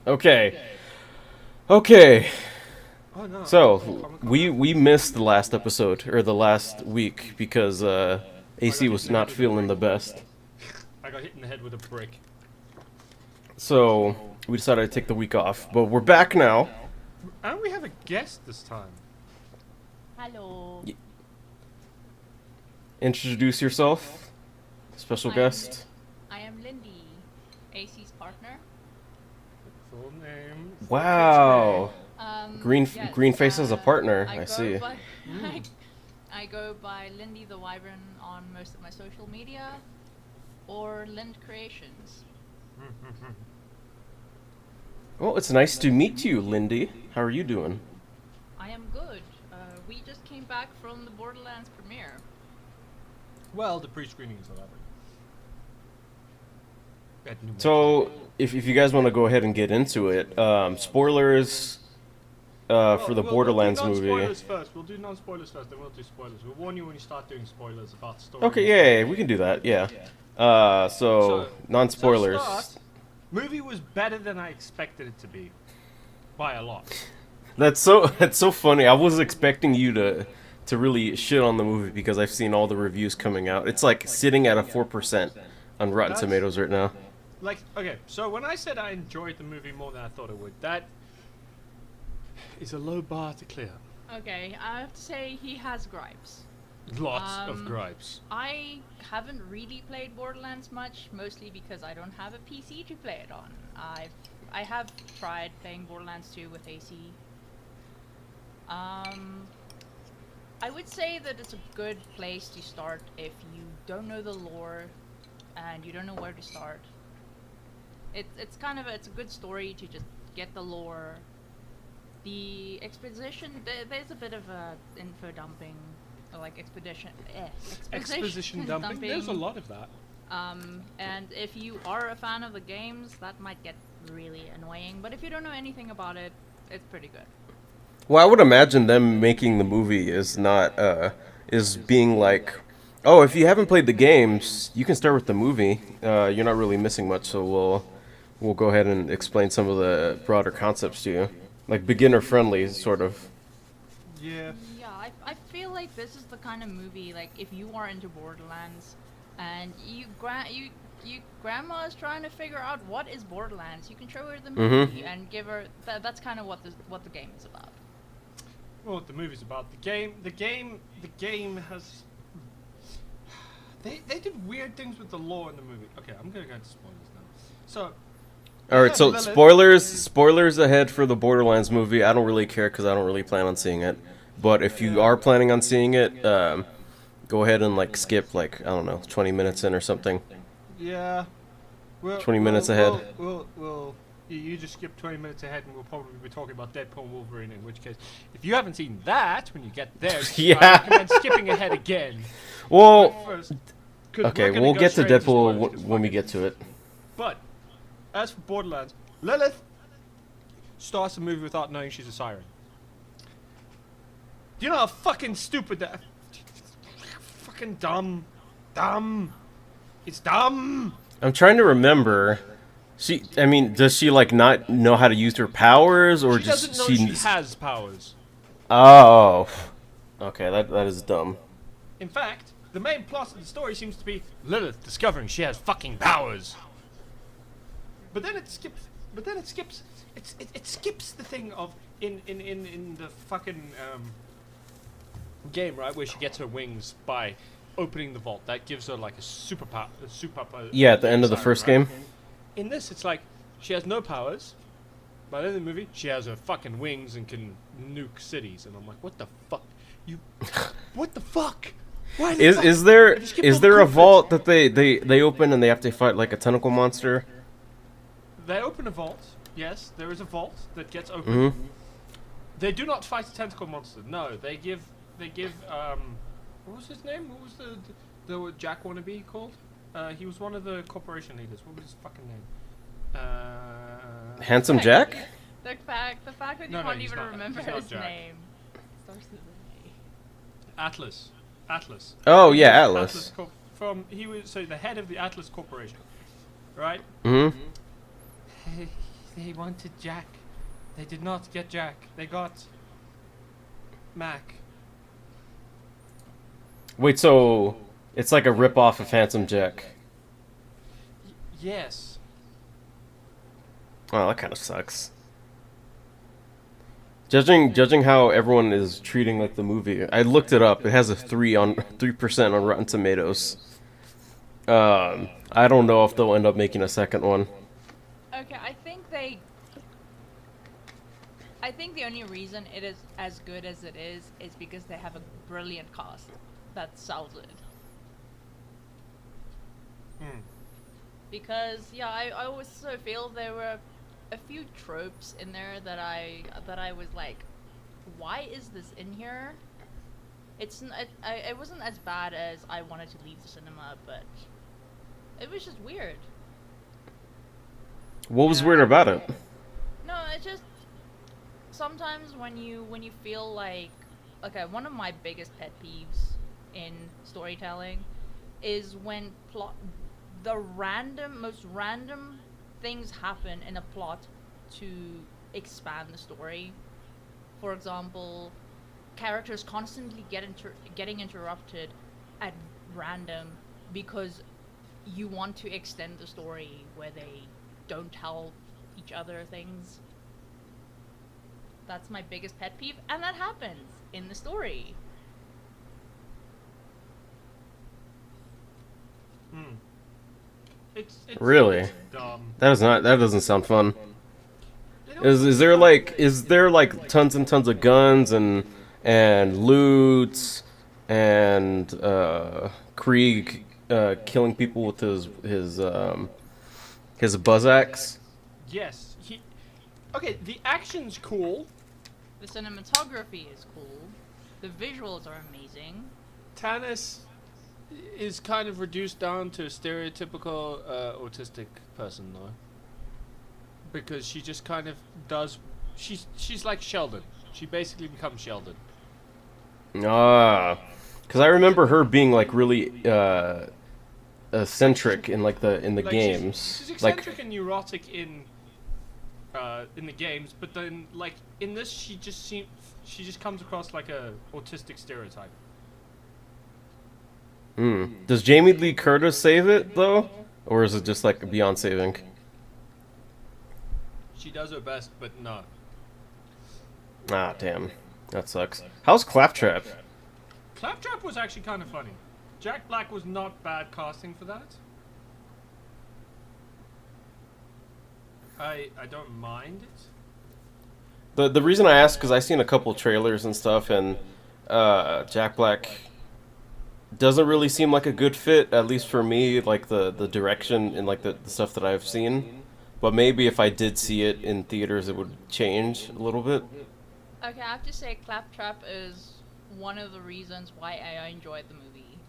Okay. Okay. Oh no, So Comic Con. we missed the last episode or the last week because I got AC hit in was the head not with a feeling brick. the best. I got hit in the head with a brick. So we decided to take the week off, but we're back now. And we have a guest this time. Hello. Y- Introduce yourself, special I am guest. I am Lindy, AC's partner. Full name. Full kid's name. Wow. Green face as a partner. I I go see. by Mm. I go by Lindy the Wyvern on most of my social media, or Lind Creations. Well, it's nice to meet you, Lindy. How are you doing? I am good. We just came back from the Borderlands premiere. Well, the pre-screening is 11. At New So, Mexico. if you guys want to go ahead and get into it, spoilers for the Borderlands we'll do movie. non-spoilers first. We'll do non-spoilers first, then we'll do spoilers. We'll warn you when you start doing spoilers about the story. Okay, yeah, we can do that. Yeah. So non-spoilers. So start, movie was better than I expected it to be. By a lot. That's so funny. I was expecting you to really shit on the movie because I've seen all the reviews coming out. It's like sitting at a 4% on Rotten That's- Tomatoes right now. Like, okay, so when I said I enjoyed the movie more than I thought I would, that is a low bar to clear. Okay, I have to say he has gripes. Lots of gripes. I haven't really played Borderlands much, mostly because I don't have a PC to play it on. I have tried playing Borderlands 2 with AC. I would say that it's a good place to start if you don't know the lore and you don't know where to start. It's kind of it's a good story to just get the lore. The exposition, there's a bit of a info dumping, or like Exposition dumping. There's a lot of that. And if you are a fan of the games, that might get really annoying. But if you don't know anything about it, it's pretty good. Well, I would imagine them making the movie is not is being like, oh, if you haven't played the games, you can start with the movie. You're not really missing much, so we'll go ahead and explain some of the broader concepts to you, like beginner friendly, sort of. Yeah. Yeah, I feel like this is the kind of movie, like, if you are into Borderlands and grandma is trying to figure out what is Borderlands, you can show her the movie and give her that's kind of what the game is about. Well, what the movie's about. The game has. They did weird things with the lore in the movie. Okay, I'm gonna go into spoilers now. So. All right, so Lilith- spoilers ahead for the Borderlands movie. I don't really care because I don't really plan on seeing it. But if you are planning on seeing it, go ahead and like skip like I don't know 20 minutes in or something. Yeah. 20 minutes ahead. You just skip 20 minutes ahead and we'll probably be talking about Deadpool and Wolverine, in which case, if you haven't seen that when you get there, Yeah. I recommend skipping ahead again. Well, But first, 'cause okay, we're gonna we'll go get to straight into Deadpool spoilers, 'cause when we fuck get to it. But, as for Borderlands, Lilith starts the movie without knowing she's a siren. Do you know how fucking stupid that... Fucking dumb. Dumb. It's dumb. I'm trying to remember. I mean, does she like not know how to use her powers, or She just doesn't know she has powers. Oh, okay, that is dumb. In fact, the main plot of the story seems to be Lilith discovering she has fucking powers. But then it skips. It skips the thing of in the fucking game, right, where she gets her wings by opening the vault. That gives her like a superpower. Yeah, at the end of the first game. In this, it's like she has no powers. By the end of the movie, she has her fucking wings and can nuke cities. And I'm like, what the fuck? What the fuck? Why the fuck? Is there You skipped all the a cool vault bits. that they open and they have to fight like a tentacle monster? They open a vault. Yes, there is a vault that gets opened. Mm-hmm. They do not fight a tentacle monster. No, they give what was his name? What was the Jack wannabe called? He was one of the corporation leaders. What was his fucking name? Handsome Jack? The fact that you No, can't he's even not. remember He's not his Jack. name. Starts with an Atlas. Oh yeah, Atlas. He was the head of the Atlas Corporation, right? Mm-hmm. They wanted Jack. They did not get Jack. They got Mac. Wait, so it's like a rip-off of Handsome Jack. Yes. Oh, that kind of sucks. Judging how everyone is treating like the movie, I looked it up. It has a 3% on Rotten Tomatoes. I don't know if they'll end up making a second one. Okay, I think the only reason it is as good as it is because they have a brilliant cast that sells it. Because yeah, I also feel there were a few tropes in there that I was like, why is this in here? It wasn't as bad as I wanted to leave the cinema, but it was just weird. What was weird about it? No, it's just sometimes when you feel like, okay, one of my biggest pet peeves in storytelling is when most random things happen in a plot to expand the story. For example, characters constantly getting interrupted at random because you want to extend the story where they don't tell each other things. That's my biggest pet peeve, and that happens in the story. It's Really? dumb. That doesn't sound fun. Is there like tons and tons of guns and loot and Krieg killing people with his buzz axe? Yes. Okay, the action's cool. The cinematography is cool. The visuals are amazing. Tannis is kind of reduced down to a stereotypical autistic person, though. Because she just kind of does... She's like Sheldon. She basically becomes Sheldon. Because I remember her being like really eccentric in the games. She's eccentric and neurotic in the games, but then like in this, she just comes across like a autistic stereotype. Does Jamie Lee Curtis save it though, or is it just like beyond saving? She does her best, but no. Ah, damn, that sucks. How's Claptrap? Claptrap was actually kind of funny. Jack Black was not bad casting for that. I don't mind it. The reason I asked because I seen a couple trailers and stuff, and Jack Black doesn't really seem like a good fit, at least for me. Like the direction and like the stuff that I've seen. But maybe if I did see it in theaters, it would change a little bit. Okay, I have to say Claptrap is one of the reasons why I enjoyed the movie.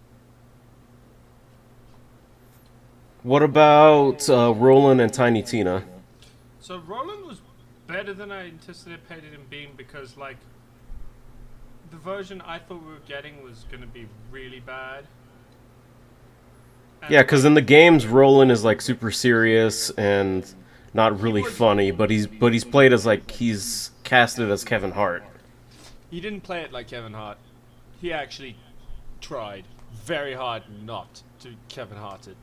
What about Roland and Tiny Tina? So Roland was better than I anticipated him being because, like, the version I thought we were getting was going to be really bad. And Yeah, because in the games, Roland is like super serious and not really funny, but he's played as like he's casted as Kevin Hart. he didn't play it like Kevin Hart. He actually tried very hard not to Kevin Hart it.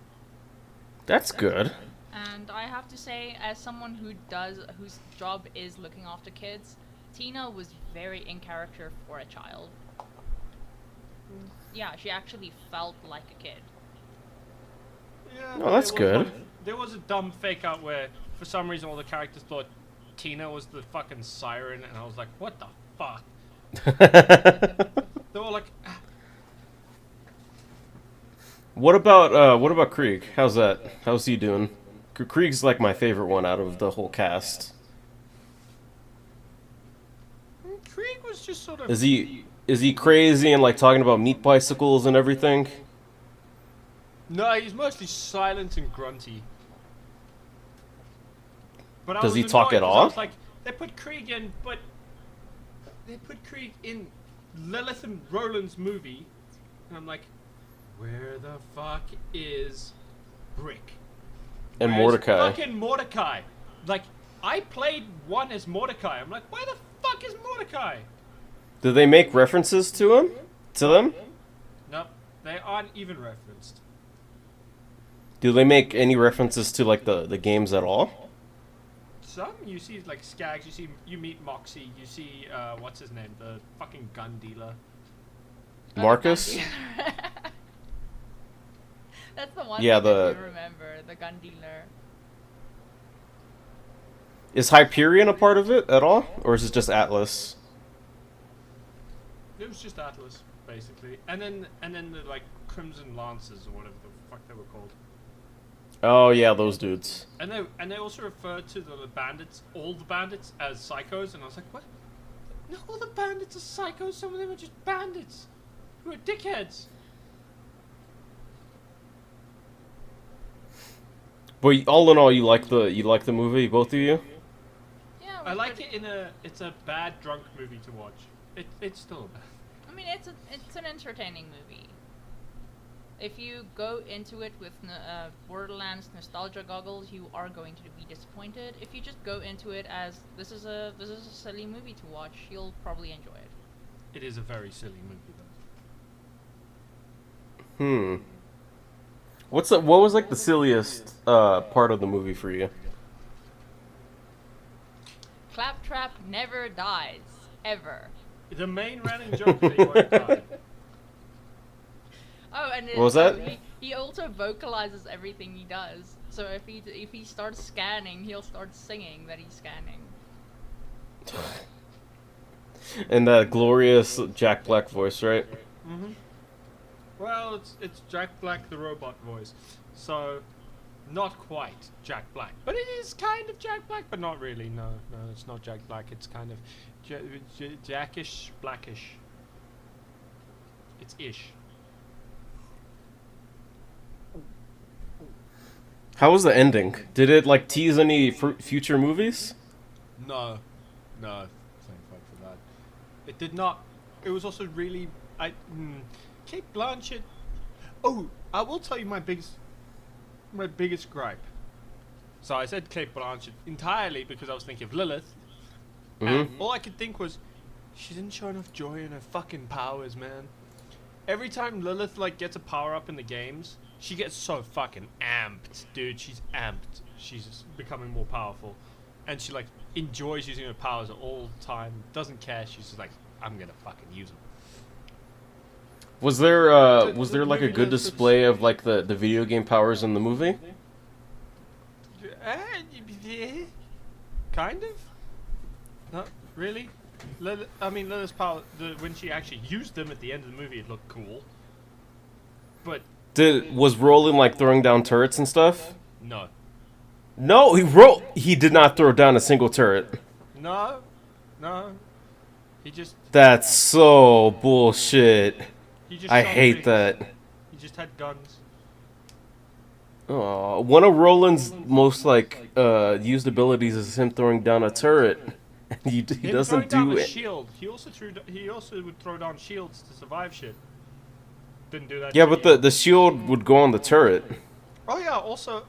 That's good. And I have to say, as someone whose job is looking after kids, Tina was very in character for a child. Yeah, she actually felt like a kid. Yeah, Oh, that's good. There was a dumb fake out where, for some reason, all the characters thought Tina was the fucking siren, and I was like, what the fuck? They were like, What about Krieg? How's that? How's he doing? Krieg's like my favorite one out of the whole cast. Krieg was just sort of... Is he crazy and like talking about meat bicycles and everything? No, he's mostly silent and grunty. But I Does was he talk annoyed at 'cause I all? was like, they put Krieg in, but they put Krieg in Lilith and Roland's movie, and I'm like, where the fuck is Brick? And Where's Mordecai. Fucking Mordecai. Like, I played one as Mordecai. I'm like, why the fuck is Mordecai? Do they make references to him? To them? Nope, they aren't even referenced. Do they make any references to like the games at all? Some you see like Skags, you meet Moxie, you see what's his name, the fucking gun dealer. Marcus? That's the one Yeah, thing the- I do remember, the gun dealer. Is Hyperion a part of it at all, or is it just Atlas? It was just Atlas, basically, and then the like Crimson Lancers or whatever the fuck they were called. Oh yeah, those dudes. And they also referred to the bandits, all the bandits, as psychos, and I was like, what? No, all the bandits are psychos. Some of them are just bandits who are dickheads. But all in all, you like the movie, both of you? Yeah, I like it it's a bad drunk movie to watch. It's still bad. I mean, it's an entertaining movie. If you go into it with Borderlands nostalgia goggles, you are going to be disappointed. If you just go into it as this is a silly movie to watch, you'll probably enjoy it. It is a very silly movie though. What was like the silliest part of the movie for you? Claptrap never dies, ever. The main running joke that he won't die. Oh, and What was that? He also vocalizes everything he does. So if he starts scanning, he'll start singing that he's scanning. And that glorious Jack Black voice, right? Mm-hmm. Well, it's Jack Black the robot voice, so not quite Jack Black, but it is kind of Jack Black, but not really. No, it's not Jack Black. It's kind of Jackish, Blackish. It's ish. How was the ending? Did it like tease any future movies? No, thank fuck for that. It did not. It was also really Kate Blanchett. Oh, I will tell you my biggest gripe. So I said Kate Blanchett entirely because I was thinking of Lilith, and all I could think was she didn't show enough joy in her fucking powers, man. Every time Lilith like gets a power up in the games, she gets so fucking amped, dude. She's amped. She's just becoming more powerful, and she like enjoys using her powers all the time. Doesn't care. She's just like, I'm gonna fucking use them. Was there The like a movie good does display of like the video game powers in the movie? Kind of. Not really. Lilith's power. When she actually used them at the end of the movie, it looked cool. But Was Roland like throwing down turrets and stuff? no, No, he did not throw down a single turret. no. He just. That's so bullshit. He just I shot hate things. that. He just had guns. Aw, one of Roland's most like used abilities is him throwing down a turret. He Him doesn't throwing down do a it. shield. He also would throw down shields to survive shit. Didn't do that. Yeah, shit but yet. the shield would go on the turret. Oh yeah. Also,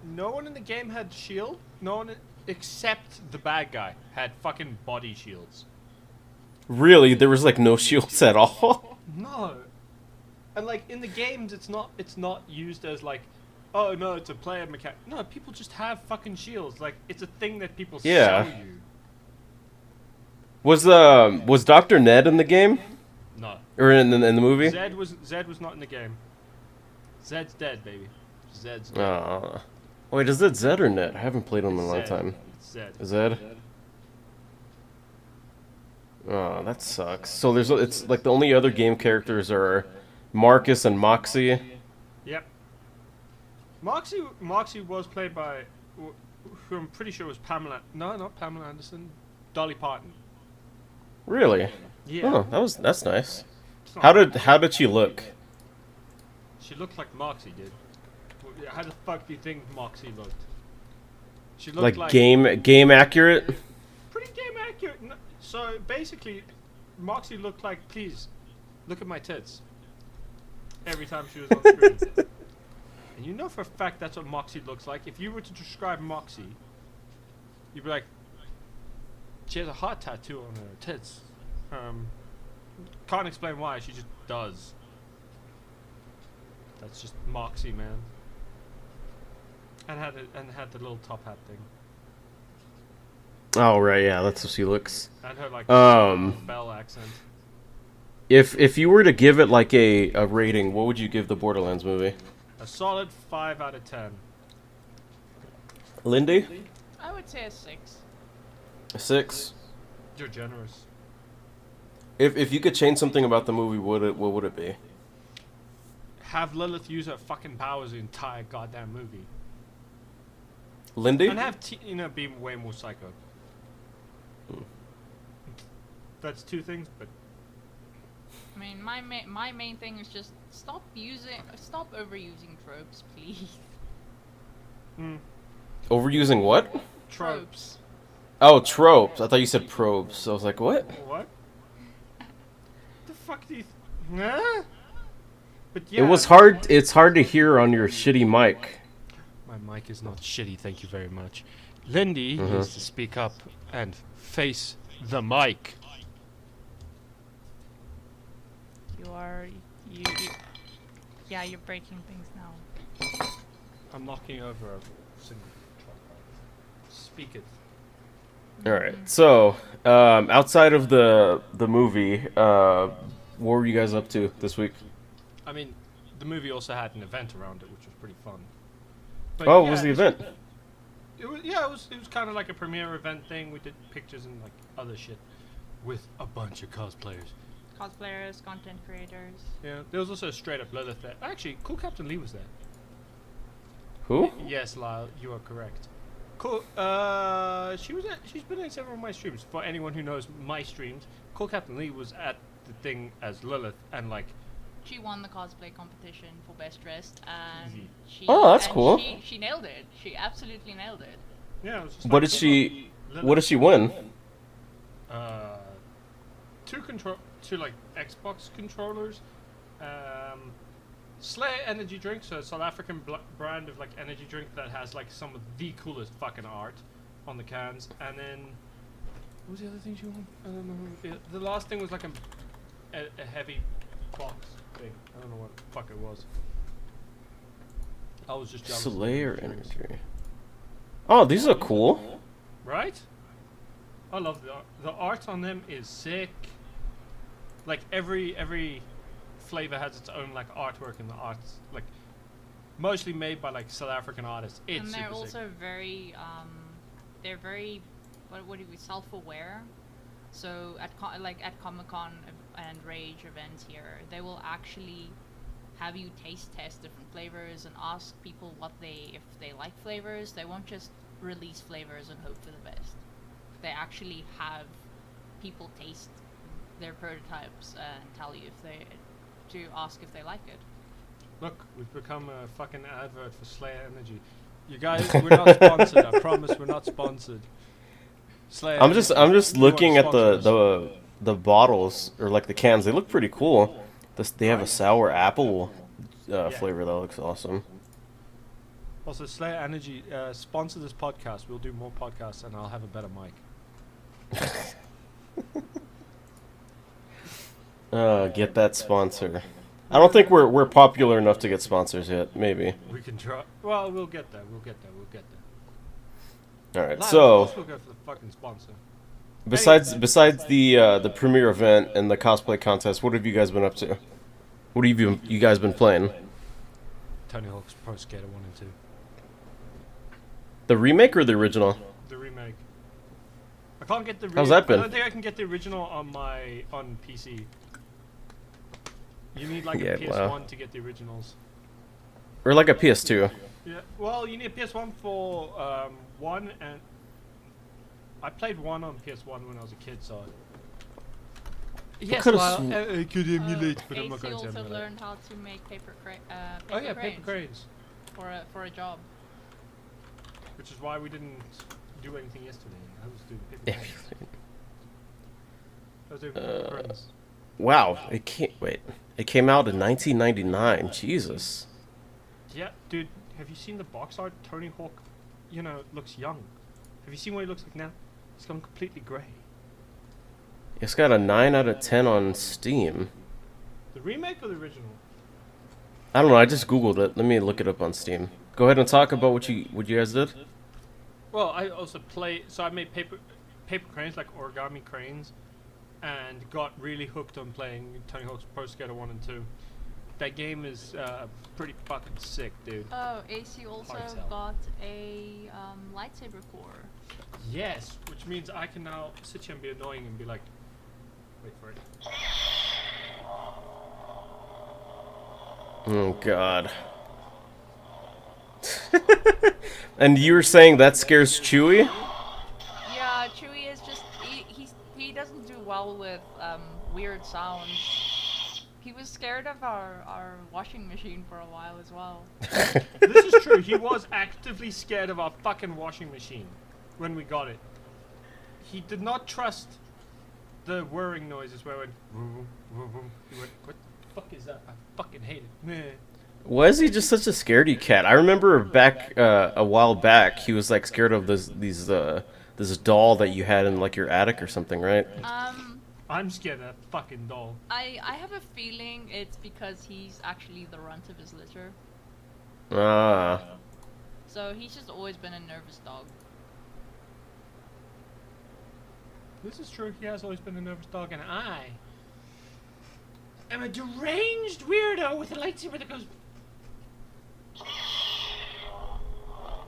no one in the game had shield. No one except the bad guy had fucking body shields. Really, there was like no shields at all. No. And like in the games, it's not used as like, oh no, it's a player mechanic. No, people just have fucking shields. Like it's a thing that people Yeah. sell you. Was Dr. Ned in the game No. or in the movie? Zed was not in the game. Zed's dead, baby. Zed's dead. Wait, is it Zed or Ned? I haven't played him in a long Zed. time. It's Zed. Zed? Oh, that sucks. So it's like the only other game characters are Marcus and Moxie. Yep. Moxie was played by, who I'm pretty sure was Pamela. No, not Pamela Anderson. Dolly Parton. Really? Yeah. Oh, that's nice. It's not- How did she look? She looked like Moxie did. How the fuck do you think Moxie looked? She looked Like game accurate? pretty game accurate. So basically, Moxie looked like, please, look at my tits. Every time she was on screen. And you know for a fact that's what Moxie looks like. If you were to describe Moxie, you'd be like, she has a heart tattoo on her tits. Can't explain why, she just does. That's just Moxie, man. And had the little top hat thing. Oh right, yeah, that's how she looks. And her like Bell accent. If you were to give it like a rating, what would you give the Borderlands movie? A solid 5 out of 10. Lindy? I would say a 6. A 6. You're generous. If you could change something about the movie, what would it be? Have Lilith use her fucking powers the entire goddamn movie. Lindy? And have Tina be way more psycho. That's 2 things, but I mean, my main thing is just stop overusing tropes, please. Overusing what? Tropes. Oh, tropes. I thought you said probes. I was like, what? What? The fuck do you? Huh? But yeah. It was hard. It's hard to hear on your shitty mic. My mic is not shitty, thank you very much. Lindy needs to speak up and face the mic. Yeah, you're breaking things now. I'm knocking over a single tripod. Speak it. All right. So, outside of the movie, what were you guys up to this week? I mean, the movie also had an event around it, which was pretty fun. But Oh, yeah, what was the event? It was kind of like a premiere event thing. We did pictures and like other shit with a bunch of cosplayers. Cosplayers, content creators. Yeah, there was also a straight up Lilith there. Actually, Cool Captain Lee was there. Who? Yes, Lyle, you are correct. Cool. She's been in several of my streams. For anyone who knows my streams, Cool Captain Lee was at the thing as Lilith, and like. She won the cosplay competition for best dressed, and Easy. That's cool. She nailed it. She absolutely nailed it. Yeah. It was just What like, did she? Lilith. What did she win? Two like Xbox controllers, Slayer energy drink, so a South African brand of like energy drink that has like some of the coolest fucking art on the cans, and then what was the other thing she won? I don't know. The last thing was like a heavy box thing. I don't know what the fuck it was. I was just jealous. Slayer energy. Oh, these are cool. Right? I love the art on them is sick. Like every flavor has its own like artwork, and the art's like mostly made by like South African artists. It's And they're super also sick. very what do we self-aware. So at Comic-Con and Rage events here, they will actually have you taste test different flavors and ask people if they like flavors. They won't just release flavors and hope for the best. They actually have people taste their prototypes and tell you to ask if they like it. Look, we've become a fucking advert for Slayer Energy. You guys, we're not sponsored. I promise, we're not sponsored. Slayer. I'm just looking at the the bottles or like the cans. They look pretty cool. They have a sour apple flavor that looks awesome. Also, Slayer Energy sponsor this podcast. We'll do more podcasts, and I'll have a better mic. Get that sponsor. I don't think we're popular enough to get sponsors yet. Maybe. We can try. Well, we'll get there. We'll get there. All right. Live, So of course we'll go for the fucking sponsor. besides the premiere event and the cosplay contest, what have you guys been up to? What have you guys been playing? Tony Hawk's Pro Skater 1 and 2. The remake or the original? The remake. I can't get the. How's that been? I don't think I can get the original on PC. You need like Yeah, a PS1 wow. to get the originals. Or like a PS2? Yeah. Well, you need a PS1 for 1, and I played 1 on PS1 when I was a kid, so. Yes, could've well, I could emulate, but I'm AC not going to also emulate. learned how to make paper Oh yeah, cranes paper cranes. for a job. Which is why we didn't do anything yesterday. I was doing paper cranes. I was doing paper cranes. Wow, it came out in 1999. Jesus. Yeah, dude, have you seen the box art? Tony Hawk, looks young. Have you seen what he looks like now? He's gone completely grey. It's got a 9 out of 10 on Steam. The remake or the original? I don't know. I just googled it. Let me look it up on Steam. Go ahead and talk about what you guys did. Well, I also so I made paper cranes, like origami cranes, and got really hooked on playing Tony Hawk's Pro Skater 1 and 2. That game is pretty fucking sick, dude. Oh, AC also Hard sell. got a lightsaber core. Yes, which means I can now sit here and be annoying and be like, wait for it. Oh God. And you were saying that scares Chewie? Yeah, Chewie is just he doesn't do well with weird sounds. He was scared of our washing machine for a while as well. This is true. He was actively scared of our fucking washing machine when we got it. He did not trust the whirring noises where it went vroom, vroom, vroom. He went, what the fuck is that? I fucking hate it. Meh. Why is he just such a scaredy cat? I remember back a while back, he was like scared of this doll that you had in like your attic or something, right? I'm scared of that fucking doll. I have a feeling it's because he's actually the runt of his litter. Ah. So he's just always been a nervous dog. This is true. He has always been a nervous dog, and I am a deranged weirdo with a lightsaber that goes.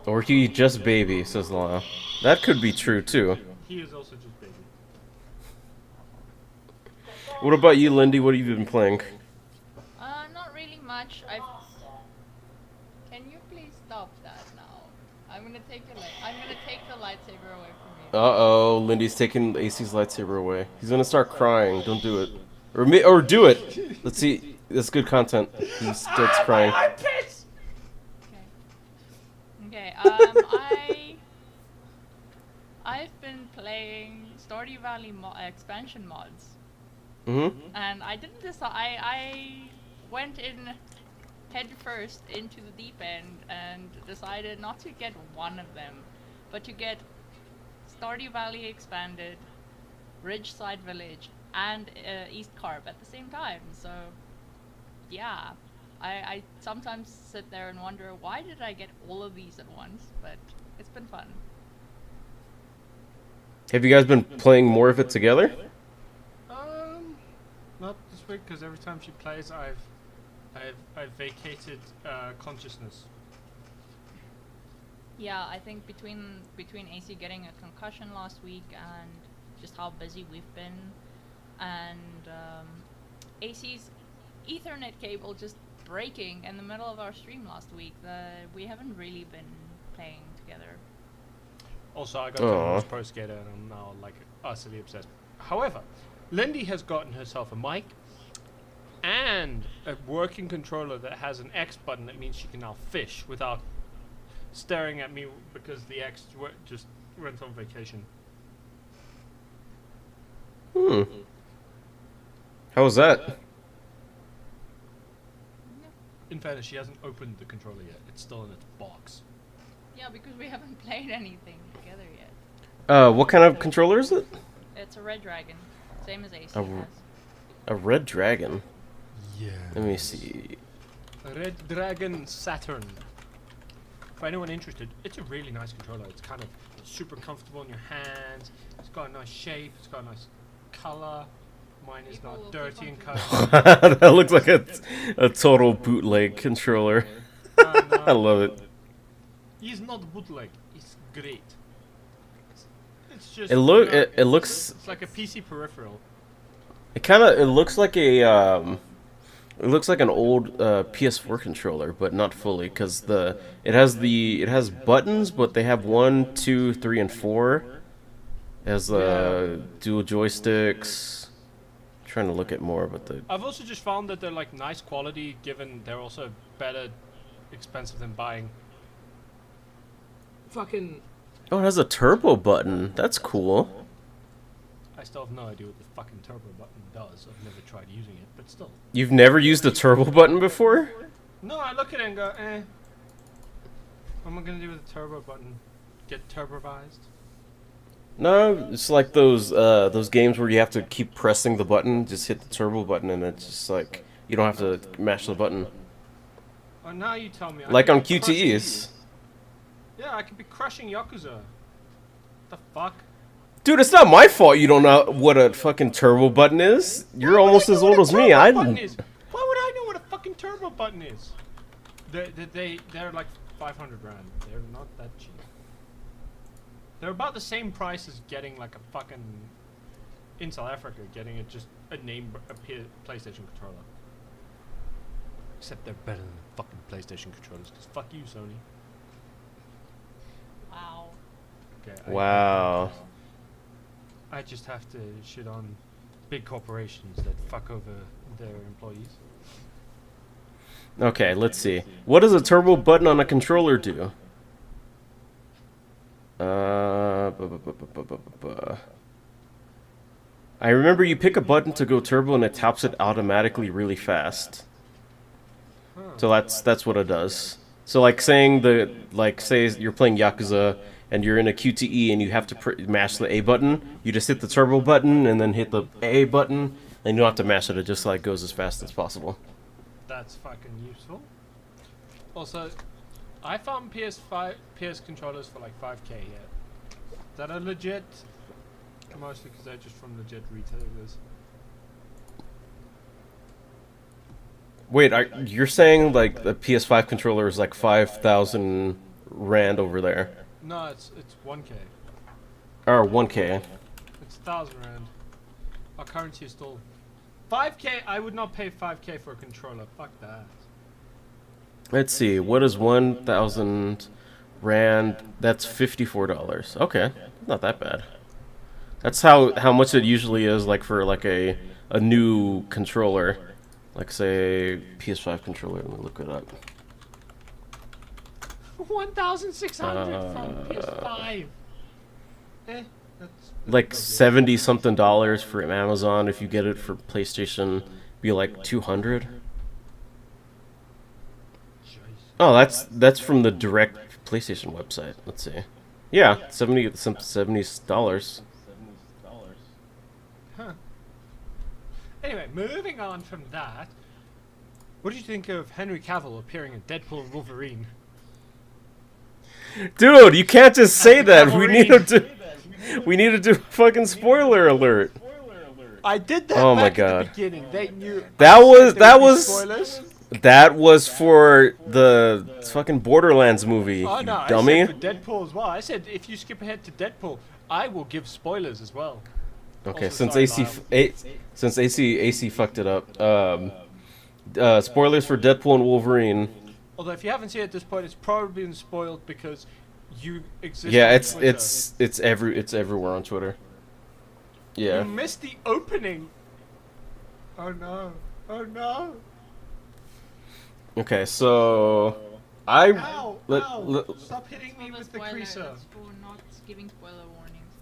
Or he just baby, says Lana. That could be true too. He is also just baby. What about you, Lindy? What have you been playing? Not really much. Can you please stop that now? I'm gonna take the lightsaber away from you. Uh-oh, Lindy's taking AC's lightsaber away. He's gonna start crying. Don't do it. Or do it. Let's see. That's good content. He starts crying. I'm pissed. Okay. I've been playing Stardew Valley expansion mods. Mm-hmm. And I didn't decide. I went in head first into the deep end and decided not to get one of them, but to get Stardew Valley Expanded, Ridgeside Village, and East Carp at the same time. So, yeah, I sometimes sit there and wonder, why did I get all of these at once? But it's been fun. Have you guys been playing more of it together? Not this week, because every time she plays, I've vacated consciousness. Yeah, I think between AC getting a concussion last week and just how busy we've been, and AC's Ethernet cable just breaking in the middle of our stream last week, we haven't really been playing together. Also, I got to Pro Skater, and I'm now like utterly obsessed. However, Lindy has gotten herself a mic and a working controller that has an X button that means she can now fish without staring at me because the X just went on vacation. How was that? In fairness, she hasn't opened the controller yet. It's still in its box. Yeah, because we haven't played anything together yet. What kind of controller is it? It's a Red Dragon, same as AC A has. A red dragon. Yeah. Let me see. Red Dragon Saturn. For anyone interested, it's a really nice controller. It's kind of super comfortable in your hands. It's got a nice shape. It's got a nice color. Mine is People will not keep dirty on and doing cut. That looks like a total bootleg controller. I love it. He's not bootleg. He's great. It's just. It looks. It's like a PC peripheral. It looks like a it looks like an old PS4 controller, but not fully, because it has buttons, but they have 1, 2, 3, and 4. It has dual joysticks. I'm trying to look at more, but I've also just found that they're like nice quality, given they're also better expensive than buying. Fucking. Oh, it has a turbo button. That's cool. I still have no idea what the fucking turbo button does. I've never tried using it, but still. You've never used a turbo button before? No, I look at it and go, eh. What am I gonna do with a turbo button? Get turbovized? No, it's like those games where you have to keep pressing the button. Just hit the turbo button, and it's just like you don't have to mash the button. Oh, now you tell me. I Like could on be crushing- QTEs. Yeah, I could be crushing Yakuza. The fuck? Dude, it's not my fault you don't know what a fucking turbo button is. You're Why would almost I as know old what as a me. turbo I button didn't. is? Why would I know what a fucking turbo button is? They're like 500 rand. They're not that cheap. They're about the same price as getting like a fucking in South Africa, getting it just a PlayStation controller. Except they're better than fucking PlayStation controllers. Cause fuck you, Sony. Wow. Okay. Wow. I just have to shit on big corporations that fuck over their employees. Okay, let's see. What does a turbo button on a controller do? I remember you pick a button to go turbo and it taps it automatically really fast. So that's what it does. So like saying say you're playing Yakuza and you're in a QTE and you have to mash the A button, you just hit the turbo button and then hit the A button, and you don't have to mash it. It just like goes as fast as possible. That's fucking useful. Also, I found PS controllers for like 5k here. That are legit. Mostly because they're just from legit retailers. Wait, you're saying like the PS5 controller is like 5,000 rand over there? No, it's 1k. Or 1K. It's 1,000 rand. Our currency is still 5k. I would not pay 5k for a controller. Fuck that. Let's see, what is 1,000 rand? That's $54. Okay, not that bad. That's how much it usually is, like for like a new controller, like say PS5 controller. Let me look it up. 1,600 from PS5. That's Like $70 something for Amazon. If you get it for PlayStation, be like 200. Oh, that's from the direct PlayStation website. Let's see. Yeah, $70. Huh. Anyway, moving on from that, what did you think of Henry Cavill appearing in Deadpool and Wolverine? Dude, you can't just say that. We need to do a fucking spoiler alert. I did that Oh my back at God. the beginning. They knew. That was Spoilers. that was for the fucking Borderlands movie, Oh you no, dummy. I said for Deadpool as well. I said if you skip ahead to Deadpool, I will give spoilers as well. Okay, Also, since sorry, AC fucked it up. Spoilers for Deadpool and Wolverine. Although if you haven't seen it at this point, it's probably been spoiled because you exist. Yeah, on it's Twitter. it's everywhere on Twitter. Yeah. You missed the opening. Oh no! Oh no! Okay, so I Ow! Ow! Stop hitting me with the creaser. That's for not giving spoiler warnings.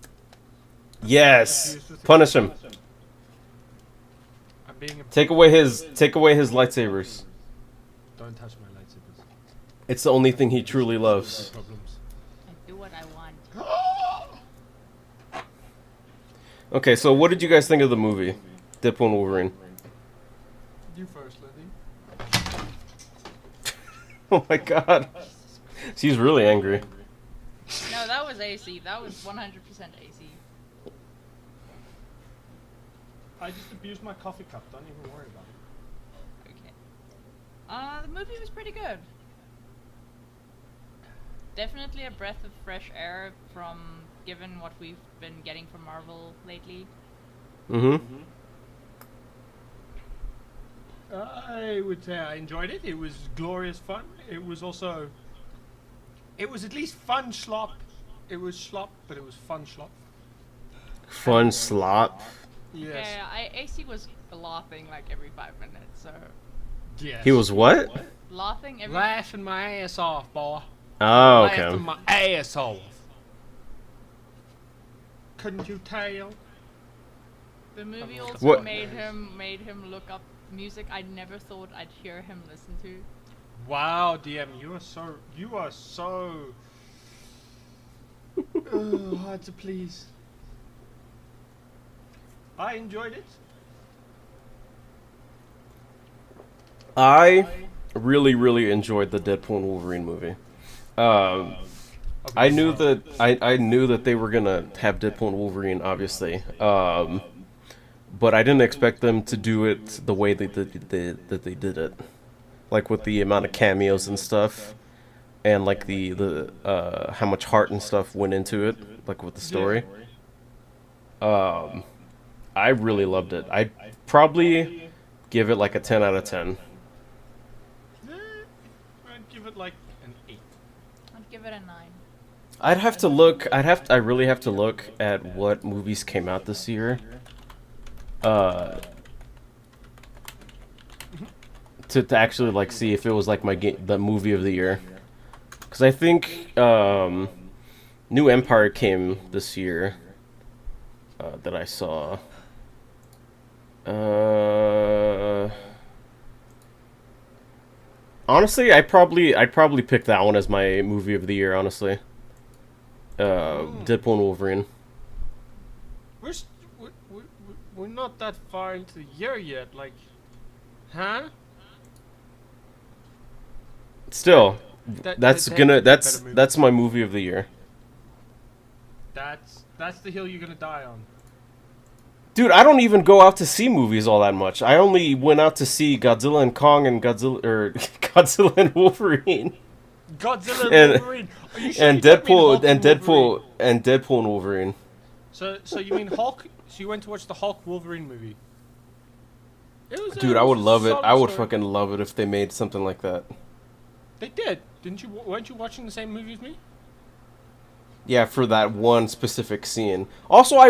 yes, punish him. I'm being. Take away his lightsabers. Don't touch my lightsabers. It's the only thing he truly loves. No problems. I do what I want. Okay, so what did you guys think of the movie, Deadpool and Wolverine? You first, Lindy. Oh my God, she's really angry. No, that was AC. That was 100% AC. I just abused my coffee cup. Don't even worry about it. Okay. The movie was pretty good. Definitely a breath of fresh air from given what we've been getting from Marvel lately. Mm-hmm. I would say I enjoyed it. It was glorious fun. It was also. It was at least fun slop. It was slop, but it was fun slop. Fun slop. Yes. Yeah, AC was laughing like every 5 minutes, so. Yes. He was what? Laughing every. Laughing my ass off, boy. Oh, Laughing okay. my ass off. Couldn't you tell? The movie also What? made him look up music I never thought I'd hear him listen to. Wow, DM, you are so hard to please. I enjoyed it. I really, really enjoyed the Deadpool and Wolverine movie. I knew that I knew that they were gonna have Deadpool and Wolverine, obviously. But I didn't expect them to do it the way that they did it, like with the amount of cameos and stuff, and like the how much heart and stuff went into it, like with the story. I really loved it. I'd probably give it like a 10 out of 10. I'd give it like an 8. I'd give it a 9. I'd have to look. I really have to look at what movies came out this year. To actually like see if it was like the movie of the year, because I think New Empire came this year that I saw. Honestly, I'd probably pick that one as my movie of the year. Honestly, Deadpool and Wolverine. We're not that far into the year yet. Like, huh? Still, That's that's my movie of the year. That's the hill you're gonna die on. Dude, I don't even go out to see movies all that much. I only went out to see Godzilla and Kong and Godzilla and Wolverine. Godzilla and Wolverine. Are you sure And you don't mean Hulk Deadpool Wolverine? and Wolverine. So you mean Hulk? So you went to watch the Hulk Wolverine movie? Dude, I would love it. I would story. fucking love it if they made something like that. They did, didn't you? Weren't you watching the same movie as me? Yeah, for that one specific scene. Also, I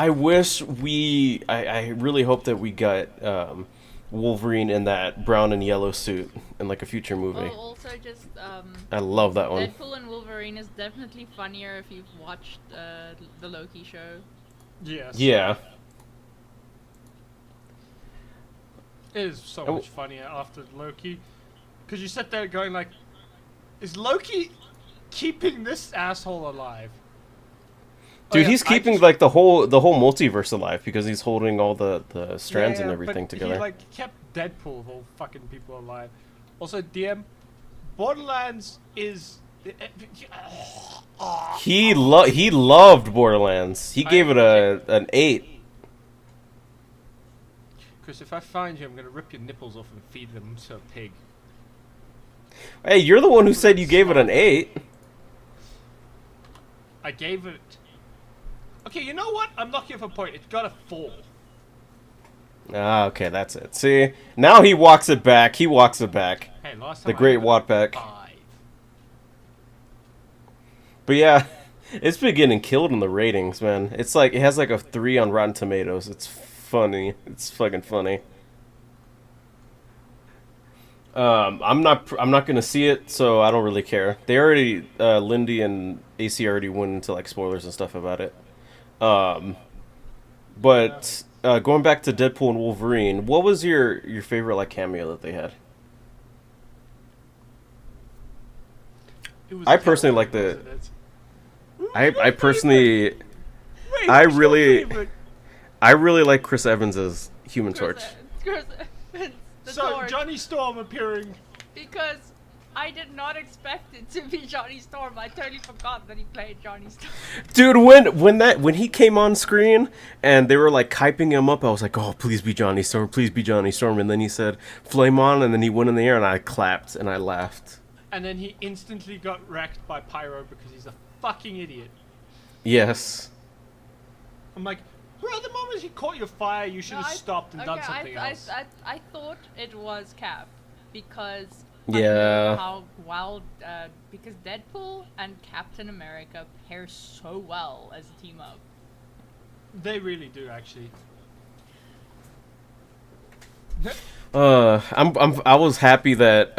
really hope that we got Wolverine in that brown and yellow suit in like a future movie. Oh, also just I love that one. Deadpool and Wolverine is definitely funnier if you've watched the Loki show. Yes. Yeah. It is so much funnier after Loki, because you sit there going like, is Loki keeping this asshole alive? Dude, he's keeping like the whole multiverse alive because he's holding all the strands and Yeah, everything but together. He like kept Deadpool of all fucking people alive. Also, DM, Borderlands is. He loved Borderlands. He gave it an 8. Chris, if I find you, I'm gonna rip your nipples off and feed them to a pig. Hey, you're the one who said you gave it an 8. I gave it. Okay, you know what? I'm not giving a point. It got a 4. Ah, okay, that's it. See, now he walks it back. He walks it back. Hey, last time The great I gave it Wattback. 5. But yeah, it's been getting killed in the ratings, man. It's like it has like a 3 on Rotten Tomatoes. It's funny. It's fucking funny. I'm not gonna see it, so I don't really care. They already, Lindy and AC already went into like spoilers and stuff about it. But going back to Deadpool and Wolverine, what was your favorite like cameo that they had? I personally like the. I personally, Wait, I who's your really, favorite? I really like Chris Evans as Human Torch. The So Torch, Johnny Storm appearing. because I did not expect it to be Johnny Storm. I totally forgot that he played Johnny Storm. Dude, when he came on screen and they were like hyping him up, I was like, oh, please be Johnny Storm, please be Johnny Storm. And then he said, flame on, and then he went in the air, and I clapped and I laughed. And then he instantly got wrecked by Pyro because he's a fucking idiot. Yes. I'm like, bro, the moment he caught your fire, you should have stopped and done something else. I thought it was Cap, because Yeah. I know how well, because Deadpool and Captain America pair so well as a team up. They really do, actually. I was happy that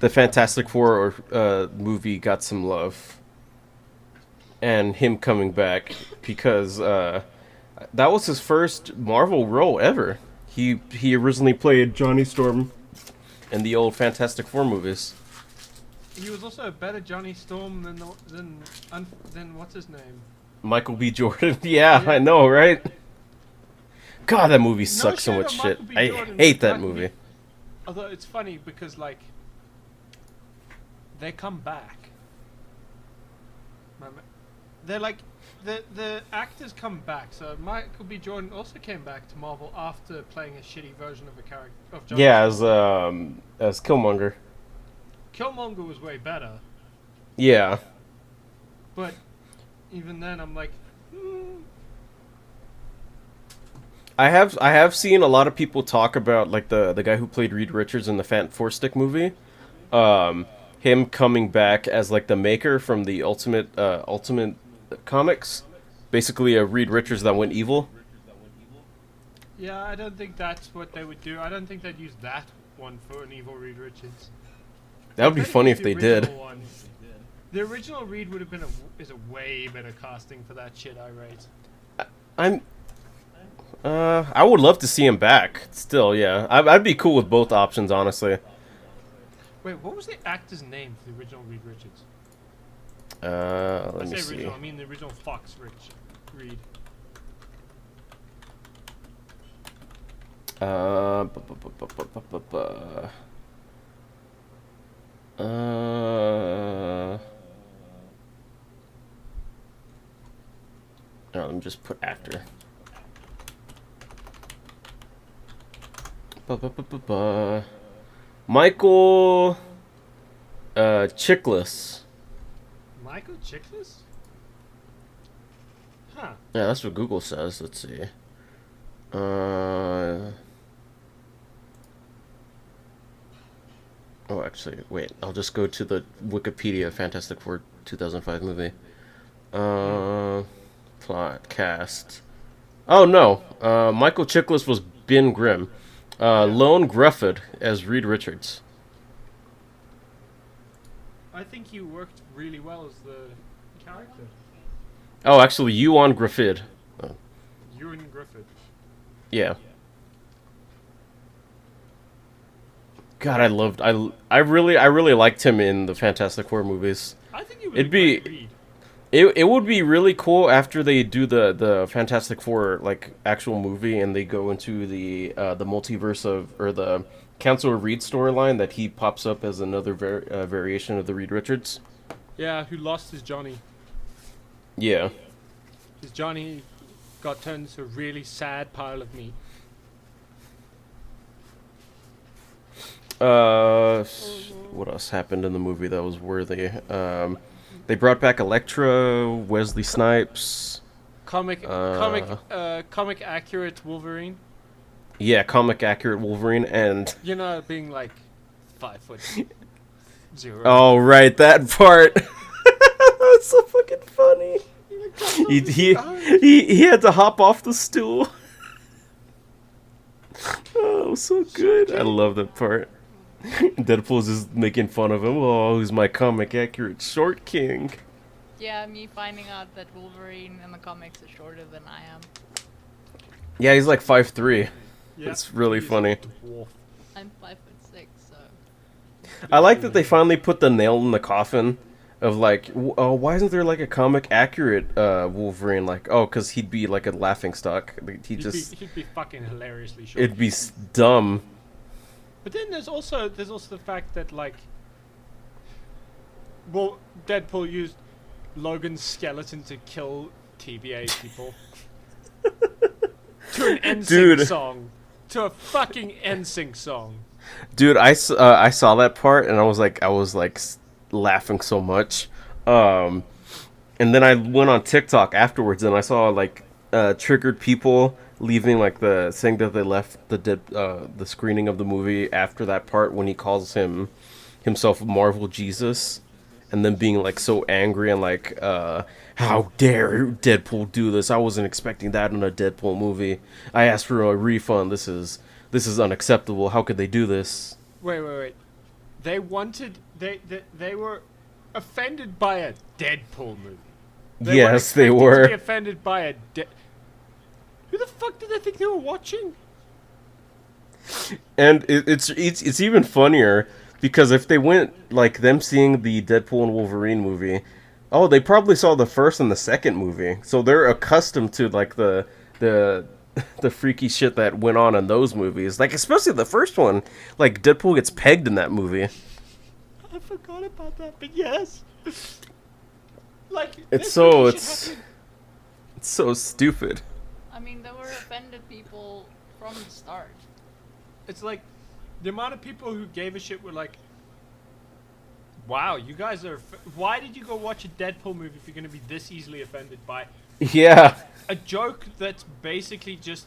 the Fantastic Four movie got some love, and him coming back, because that was his first Marvel role ever. He originally played Johnny Storm in the old Fantastic Four movies. He was also a better Johnny Storm than what's his name? Michael B. Jordan. Yeah, I know, right? God, that movie No sucks so shade much on shit. Michael B. I Jordan, hate that Michael B. movie. Although it's funny because like they come back. They're like the actors come back. So Michael B. Jordan also came back to Marvel after playing a shitty version of a character of John. Yeah, as Killmonger. Killmonger was way better, Yeah. but even then I'm like, I have seen a lot of people talk about like the guy who played Reed Richards in the Fant Four Stick movie, him coming back as like the Maker from the Ultimate comics, basically a Reed Richards that went evil. yeah, I don't think that's what they would do. I don't think they'd use that one for an evil Reed Richards. That would be Better funny use if the they did. original one. The original Reed would have been is a way better casting for that shit. I rate. I would love to see him back. Still, yeah, I'd be cool with both options, honestly. Wait, what was the actor's name for the original Reed Richards? Let I me say see. original, I mean the original Fox Reed. Let me just put actor. Michael Chiklis. Michael Chiklis? Huh. Yeah, that's what Google says. Let's see. Oh, actually, wait. I'll just go to the Wikipedia Fantastic Four 2005 movie. Plot, cast. Oh, no. Michael Chiklis was Ben Grimm. Lone Grufford as Reed Richards. I think you worked really well as the character. Oh, actually, Ewan Grufford. Ewan Griffith. Yeah. God, I really liked him in the Fantastic Four movies. I think he was It'd a be- great Reed. It would be really cool after they do the Fantastic Four like actual movie and they go into the multiverse or the Counselor Reed storyline that he pops up as another variation of the Reed Richards. Yeah, who lost his Johnny. Yeah. His Johnny got turned into a really sad pile of meat. What else happened in the movie that was worthy? They brought back Elektra, Wesley Snipes. Comic accurate Wolverine. Yeah, comic accurate Wolverine and You know, being like 5'0". oh right, that part. That's so fucking funny. He had to hop off the stool. Oh, it was so good. I love that part. Deadpool's just making fun of him. Oh, who's my comic accurate short king? Yeah, me finding out that Wolverine in the comics is shorter than I am. Yeah, he's like 5'3". Yeah, It's really he's funny. a dwarf. I'm 5'6", so I like that they finally put the nail in the coffin of like, why isn't there like a comic accurate Wolverine? Like, oh, because he'd be like a laughing stock. He'd He'd be fucking hilariously short. it'd be dumb. But then there's also the fact that like, well, Deadpool used Logan's skeleton to kill TBA people to an NSYNC Dude. song, to a fucking NSYNC song. Dude, I saw that part and I was like laughing so much. And then I went on TikTok afterwards and I saw like triggered people leaving like saying that they left the screening of the movie after that part when he calls himself Marvel Jesus, and then being like so angry and like how dare Deadpool do this? I wasn't expecting that in a Deadpool movie. I asked for a refund. This is unacceptable. How could they do this? Wait. They were offended by a Deadpool movie. Yes, they weren't expecting were. to be offended by a Who the fuck did they think they were watching? And it's even funnier because if they went like them seeing the Deadpool and Wolverine movie, oh, they probably saw the first and the second movie, so they're accustomed to like the the freaky shit that went on in those movies. Like especially the first one. Like Deadpool gets pegged in that movie. I forgot about that, but yes. Like It's this so movie should have it's so stupid. I mean, there were offended people from the start. It's like the amount of people who gave a shit were like, wow, you guys are why did you go watch a Deadpool movie if you're going to be this easily offended by Yeah. a joke that's basically just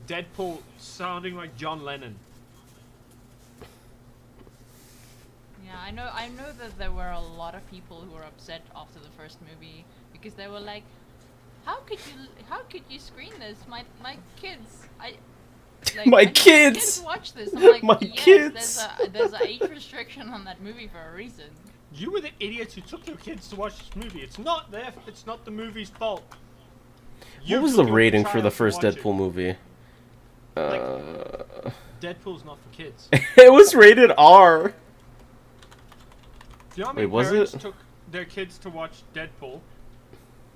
Deadpool sounding like John Lennon? Yeah, I know that there were a lot of people who were upset after the first movie because they were like, how could you screen this? My kids, like, My I think kids! watch this. I'm like, My yes, kids! There's a age restriction on that movie for a reason. You were the idiots who took your kids to watch this movie. It's not the movie's fault. You What was took the your rating for child the to first watch it. Deadpool movie? Deadpool's not for kids. It was rated R. Do you know how many Wait, was parents it? took their kids to watch Deadpool,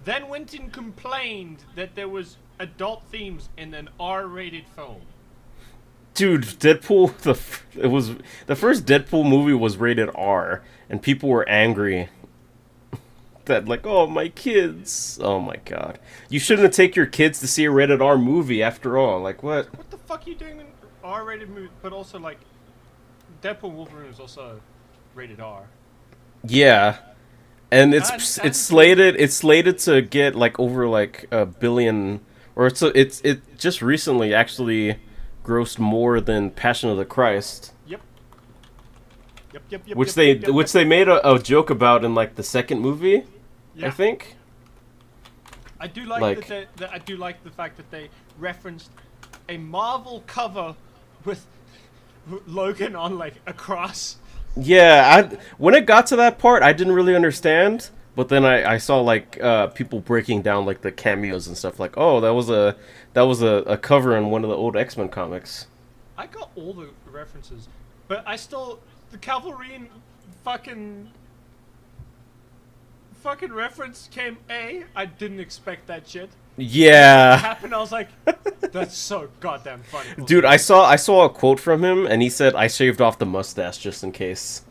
then went and complained that there was adult themes in an R-rated film? Dude, Deadpool. The first Deadpool movie was rated R, and people were angry. That like, oh my kids. Oh my god, you shouldn't take your kids to see a rated R movie after all. Like what? What the fuck are you doing in an R-rated movie? But also like, Deadpool and Wolverine is also rated R. Yeah, and And- it's slated to get like over like a billion, or it just recently actually grossed more than Passion of the Christ, Yep. which they made a joke about in like the second movie, Yeah. I think. I do like, like- that I do like the fact that they referenced a Marvel cover with Logan on like a cross. Yeah, when it got to that part, I didn't really understand. But then I saw like people breaking down like the cameos and stuff. Like, oh, that was a cover in one of the old X-Men comics. I got all the references, but I still the Calvary fucking reference came. I didn't expect that shit. Yeah, Happened. I was like, that's so goddamn funny. dude, I saw a quote from him, and he said, "I shaved off the mustache just in case."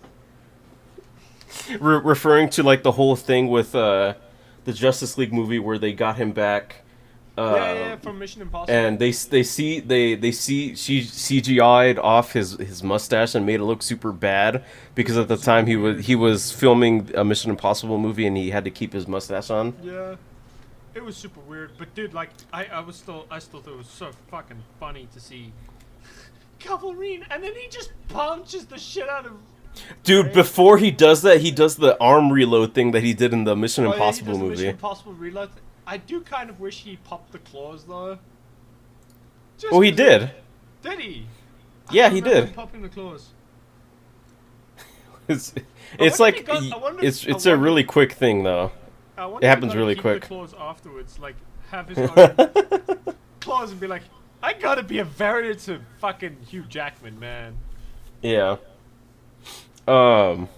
Referring to like the whole thing with the Justice League movie where they got him back. Yeah, from Mission Impossible. And they CGI'd off his mustache and made it look super bad because at the time he was filming a Mission Impossible movie and he had to keep his mustache on. Yeah, it was super weird. But dude, like, I still thought it was so fucking funny to see Calvary, and then he just punches the shit out of. Dude, before he does that, he does the arm reload thing that he did in the Mission Oh, yeah, he Impossible does the movie. Mission Impossible reload. I do kind of wish he popped the claws though. Just Oh, he 'cause did. Did he? Yeah, I he remember did. him popping the claws. It's wonder like if he got- I wonder it's if- I a wonder- really quick thing though. I wonder It if happens he got to really keep quick. The claws afterwards, like have his own claws and be like, I gotta be a variant to fucking Hugh Jackman, man. Yeah. And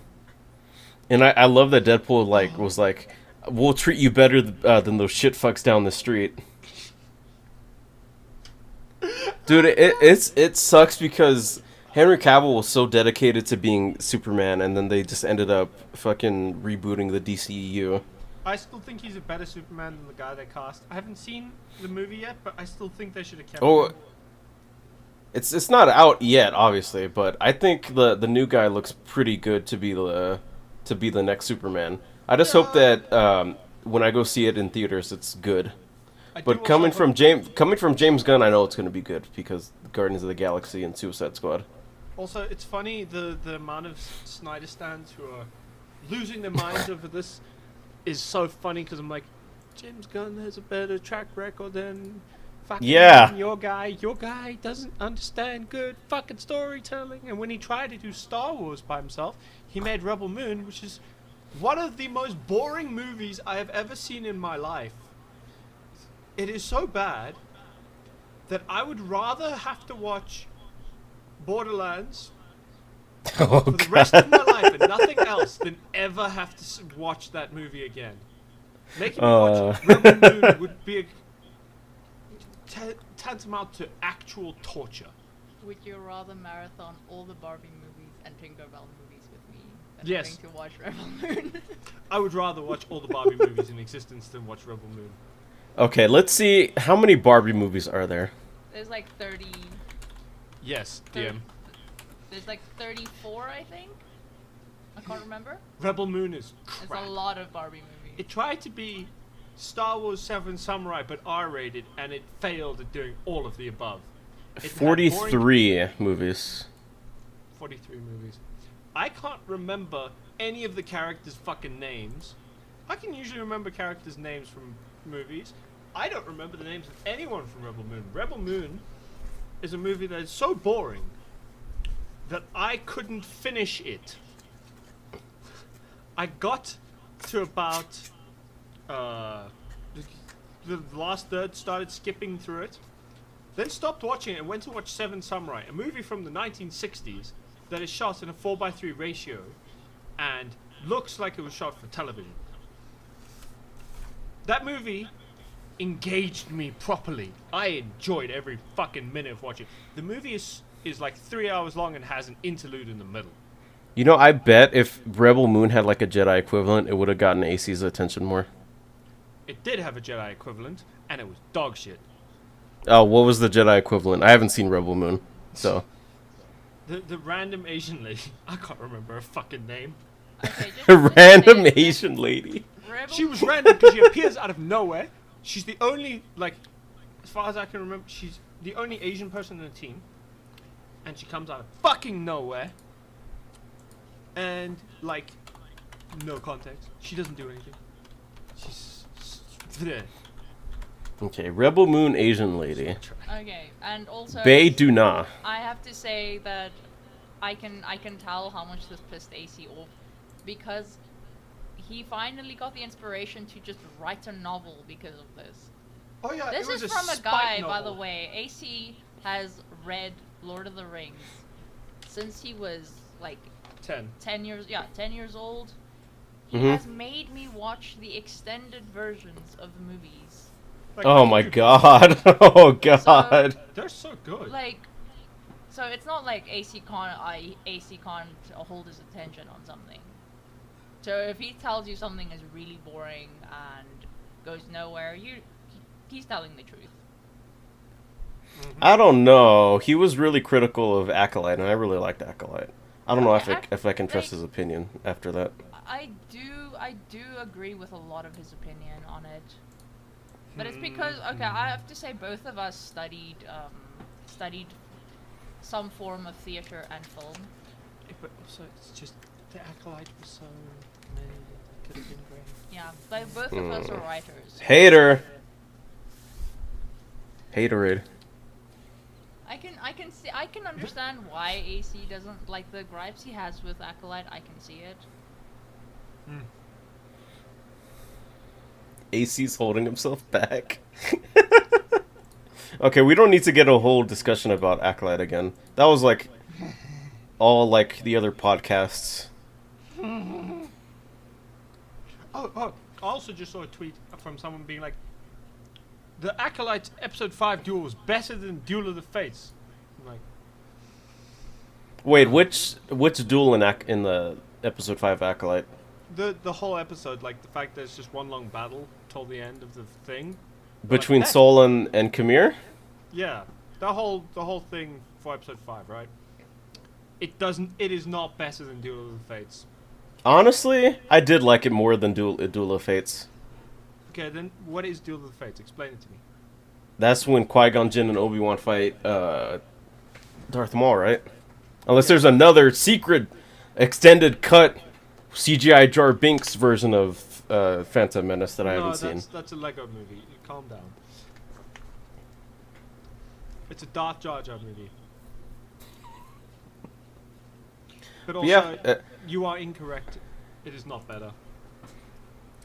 I love that Deadpool like was like, we'll treat you better than those shit fucks down the street. Dude, it sucks because Henry Cavill was so dedicated to being Superman, and then they just ended up fucking rebooting the DCEU. I still think he's a better Superman than the guy they cast. I haven't seen the movie yet, but I still think they should have kept Oh, him. it's not out yet, obviously, but I think the new guy looks pretty good to be the next Superman. I just hope that when I go see it in theaters, it's good. I do But also coming hope- from James Gunn, I know it's going to be good because Guardians of the Galaxy and Suicide Squad. Also, it's funny the amount of Snyder stands who are losing their minds over this is so funny because I'm like, James Gunn has a better track record than fucking Yeah. your guy. Your guy doesn't understand good fucking storytelling. And when he tried to do Star Wars by himself, he made Rebel Moon, which is one of the most boring movies I have ever seen in my life. It is so bad that I would rather have to watch Borderlands Oh, for the rest of my life and nothing else than ever have to watch that movie again. Making me watch Rebel Moon would be tantamount to actual torture. Would you rather marathon all the Barbie movies and Tinkerbell movies with me than Yes. having to watch Rebel Moon? I would rather watch all the Barbie movies in existence than watch Rebel Moon. Okay, let's see. How many Barbie movies are there? There's like 30. Yes, Thir- DM. There's like 34, I think. I can't remember. Rebel Moon is It's crap. a lot of Barbie movies. It tried to be Star Wars 7 Samurai, but R-rated, and it failed at doing all of the above. It had boring- 43 movies. 43 movies. I can't remember any of the characters' fucking names. I can usually remember characters' names from movies. I don't remember the names of anyone from Rebel Moon. Rebel Moon is a movie that is so boring that I couldn't finish it. I got to about the last third, started skipping through it, then stopped watching it and went to watch Seven Samurai, a movie from the 1960s that is shot in a 4:3 ratio and looks like it was shot for television. That movie engaged me properly. I enjoyed every fucking minute of watching. The movie is like 3 hours long and has an interlude in the middle. You know, I bet if Rebel Moon had like a Jedi equivalent, it would have gotten AC's attention more. It did have a Jedi equivalent, and it was dog shit. Oh, what was the Jedi equivalent? I haven't seen Rebel Moon, so. The random Asian lady, I can't remember her fucking name. Okay, just A just random say- Asian lady. Rebel She was random because she appears out of nowhere. She's the only, like, as far as I can remember, she's the only Asian person in the team. And she comes out of fucking nowhere. And, like, no context. She doesn't do anything. She's there. Okay, Rebel Moon Asian lady. Okay, and also Bae Duna. I have to say that I can tell how much this pissed AC off because he finally got the inspiration to just write a novel because of this. Oh yeah, This it was is a from a spite guy, by novel. the way. AC has read Lord of the Rings since he was like 10. 10 years old. He Mhm. has made me watch the extended versions of the movies. Like, Oh how my did you- god. Oh god. They're so good. Like, so it's not like AC can't hold his attention on something. So if he tells you something is really boring and goes nowhere, he's telling the truth. I don't know. He was really critical of Acolyte, and I really liked Acolyte. I don't know if I can trust his opinion after that. I do agree with a lot of his opinion on it. But it's because, okay, I have to say both of us studied some form of theater and film. But also, it's just the Acolyte was so meh, it could have been great. Yeah, but both of us are writers. Hater. Haterade. I can understand why AC doesn't like the gripes he has with Acolyte. I can see it. AC's holding himself back. Okay, we don't need to get a whole discussion about Acolyte again. That was like all like the other podcasts. Oh, I also just saw a tweet from someone being like, the Acolyte Episode 5 duel was better than Duel of the Fates. I'm like, Wait, which duel in the episode 5 Acolyte? the whole episode, like the fact that it's just one long battle till the end of the thing. Between that- Sol and Kamir? Yeah, the whole thing for Episode 5, right? It is not better than Duel of the Fates. Honestly, I did like it more than Duel of Fates. Okay, then what is Duel of the Fates? Explain it to me. That's when Qui-Gon Jinn and Obi-Wan fight Darth Maul, right? Unless there's another secret extended cut CGI Jar Binks version of Phantom Menace that I haven't seen. That's a Lego movie. Calm down. It's a Darth Jar Jar movie. But also, Yeah, you are incorrect. It is not better.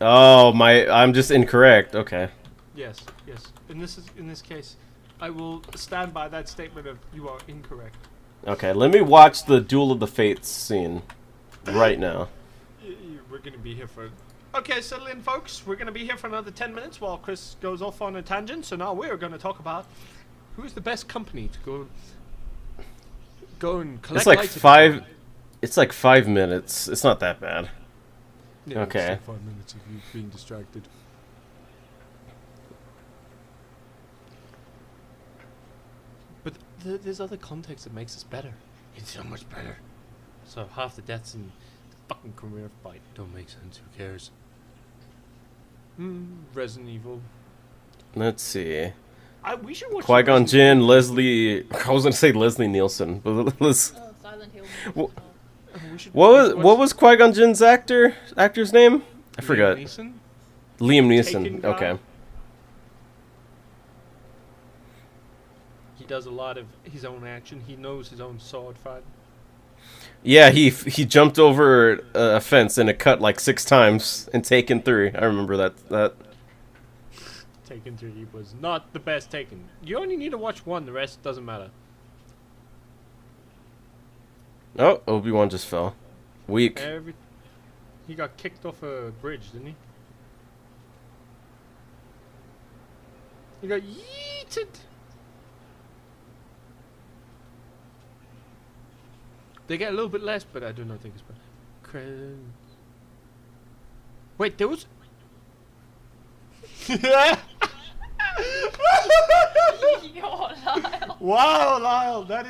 I'm just incorrect. Okay. Yes. In this case, I will stand by that statement of you are incorrect. Okay, let me watch the Duel of the Fates scene right now. We're gonna be here for Okay, settle in, folks. We're going to be here for another 10 minutes while Chris goes off on a tangent. So now we're going to talk about who's the best company to go and collect. It's like lights five. It's like 5 minutes. It's not that bad. Yeah, Okay. It's like 5 minutes of you being distracted. But there's other context that makes this better. It's so much better. So half the deaths in the fucking career fight don't make sense. Who cares? Resident Evil. Let's see. We should watch. Qui-Gon Jinn, Leslie. I was gonna say Leslie Nielsen, but let's. Oh, Silent Hill. Wha- We should What was Qui-Gon Jinn's actor's name? I forgot. Neeson? Liam Taken Neeson. guy? Okay. He does a lot of his own action. He knows his own sword fight. Yeah, he jumped over a fence and it cut like 6 times in Taken 3. I remember that. Taken 3 was not the best Taken. You only need to watch one. The rest doesn't matter. Oh, Obi-Wan just fell. Weak. He got kicked off a bridge, didn't he? He got yeeted. They get a little bit less, but I do not think it's bad. Wait, there was. Yo, Lyle. Wow, Lyle, that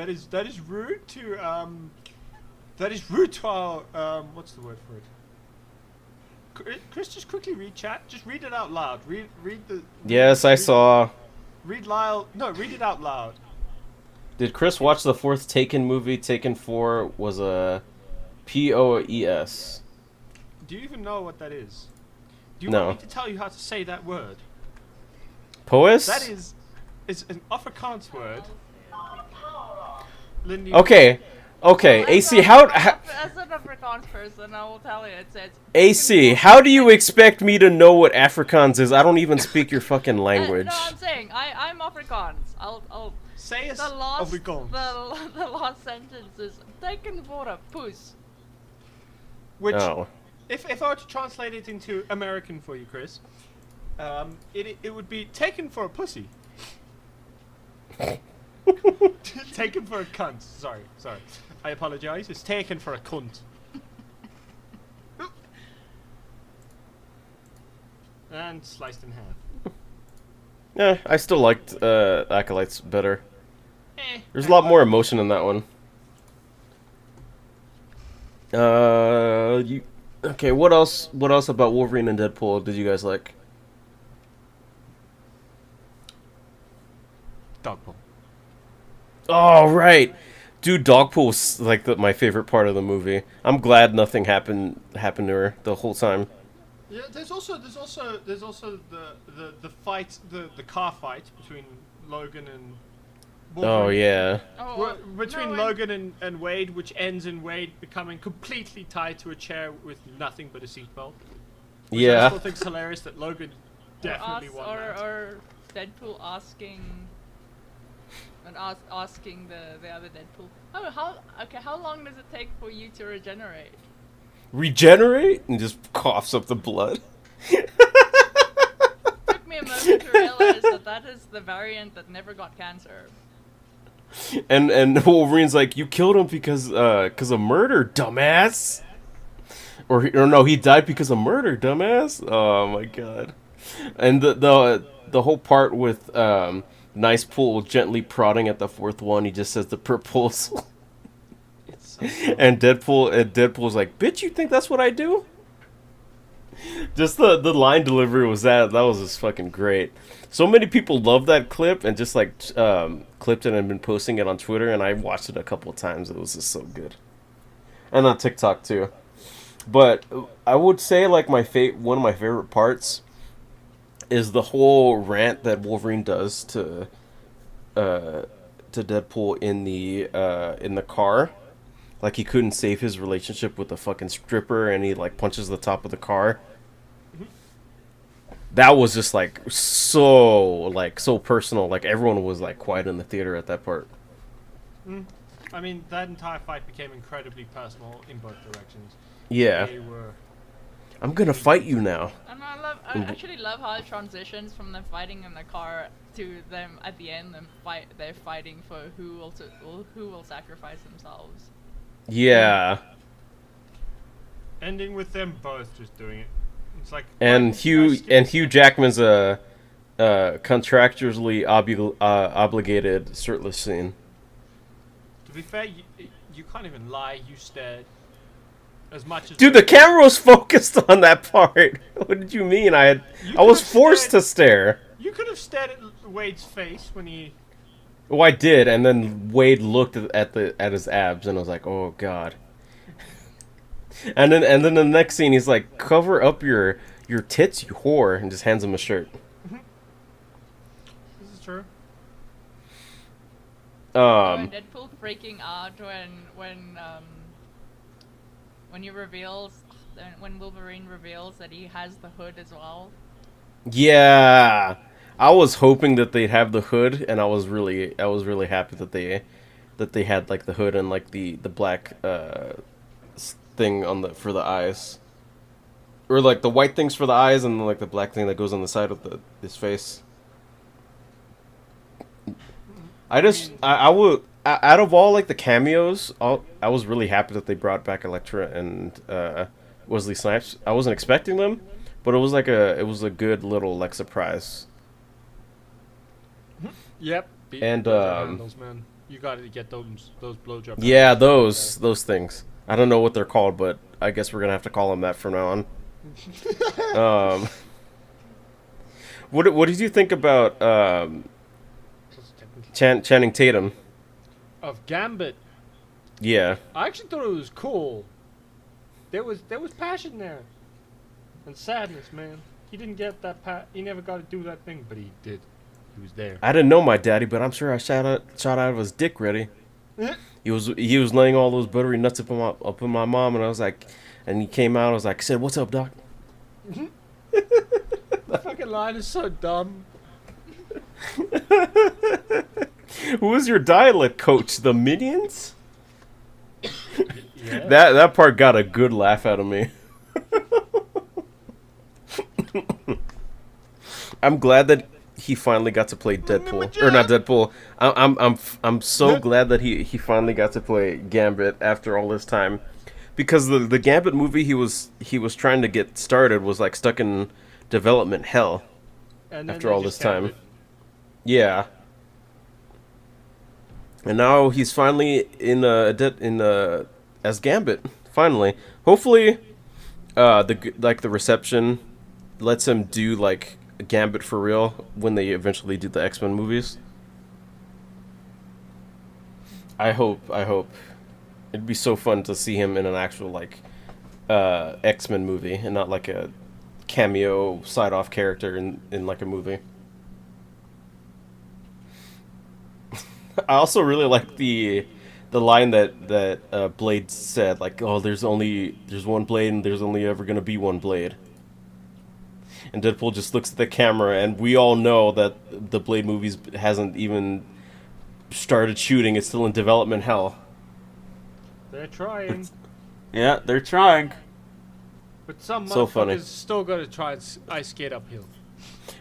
is rude to our what's the word for it? Chris, just quickly read chat. Just read it out loud. Read the. Yes, I saw. Read Lyle. No, read it out loud. Did Chris watch the 4th Taken movie? Taken 4 was a POES. Do you even know what that is? Do you No. want me to tell you how to say that word? Poes? That is, it's an Afrikaans word. Lindy, Okay, AC, As an Afrikaans person, I will tell you, it says. AC, how do you expect me to know what Afrikaans is? I don't even speak your fucking language. No, I'm saying I'm Afrikaans. I'll say us the last Afrikaans. the last sentence is taken for a puss. Which, Oh. if I were to translate it into American for you, Chris, it would be taken for a pussy. Taken for a cunt. Sorry. I apologize. It's taken for a cunt. And sliced in half. Yeah, I still liked Acolytes better. Eh. There's a lot more emotion in that one. Okay, what else about Wolverine and Deadpool did you guys like? Dogpool. Oh, right. Dude, Dogpool was like my favorite part of the movie. I'm glad nothing happened to her the whole time. Yeah, there's also the fight, the car fight between Logan and Wolverine. Oh, yeah. Between Logan and Wade, which ends in Wade becoming completely tied to a chair with nothing but a seatbelt. Which I Yeah. still think it's hilarious that Logan definitely won that. Or Deadpool asking the other Deadpool. Oh, how long does it take for you to regenerate? Regenerate? And just coughs up the blood. Took me a moment to realize that is the variant that never got cancer. And Wolverine's like, you killed him because of murder, dumbass. Or no, he died because of murder, dumbass. Oh my god. And the whole part with Nice Pool gently prodding at the 4th one, he just says the proposal. So and Deadpool's like, bitch, you think that's what I do? Just the line delivery was that was just fucking great. So many people love that clip and just like clipped it and been posting it on Twitter, and I watched it a couple of times. It was just so good, and on TikTok too. But I would say like one of my favorite parts is the whole rant that Wolverine does to Deadpool in the car. Like he couldn't save his relationship with the fucking stripper, and he like punches the top of the car. That was just like so personal. Like everyone was like quiet in the theater at that part. I mean, that entire fight became incredibly personal in both directions. Yeah. They were. I'm gonna fight you now. And I actually love how it transitions from them fighting in the car to them at the end. They're fighting for who will sacrifice themselves. Yeah. Ending with them both just doing it. It's like And Hugh Jackman's a contractually obligated shirtless scene. To be fair, you can't even lie. You stared as much as. Dude, the camera was focused on that part. What did you mean? I was forced to stare. You could have stared at Wade's face when he. Oh, I did, and then Wade looked at his abs, and I was like, "Oh God." And then the next scene, he's like, "Cover up your tits, you whore," and just hands him a shirt. This is true. And Deadpool freaking out when Wolverine reveals that he has the hood as well. Yeah, I was hoping that they'd have the hood, and I was really happy that they had like the hood and like the black thing for the eyes, or like the white things for the eyes, and then, like the black thing that goes on the side of his face. I would, out of all like the cameos, I was really happy that they brought back Elektra and Wesley Snipes. I wasn't expecting them, but it was a good little like surprise. Yep. And handles, man. You got to get those blowjob. Yeah, those things. I don't know what they're called, but I guess we're gonna have to call them that from now on. What did you think about Channing Tatum? Of Gambit. Yeah. I actually thought it was cool. There was passion there, and sadness, man. He didn't get that he never got to do that thing, but he did. He was there. I didn't know my daddy, but I'm sure I shot out of his dick ready. He was laying all those buttery nuts up in my mom, and I was like, and he came out. I was like, said, "What's up, doc?" The fucking line is so dumb. Who was your dialect coach? The Minions? Yeah. That part got a good laugh out of me. I'm glad that he finally got to play Deadpool, or not Deadpool. I'm so glad that he finally got to play Gambit after all this time, because the Gambit movie he was trying to get started was like stuck in development hell after all this time. Yeah. And now he's finally as Gambit. Finally, hopefully, the reception lets him do like Gambit for real when they eventually do the X-Men movies. I hope. It'd be so fun to see him in an actual like X-Men movie and not like a cameo side-off character in like a movie. I also really like the line that Blade said, like, "Oh, there's one Blade, and there's only ever gonna be one Blade." And Deadpool just looks at the camera, and we all know that the Blade movies hasn't even started shooting; it's still in development hell. They're trying. Yeah, they're trying. But some So motherfuckers funny. still gotta try and ice skate uphill.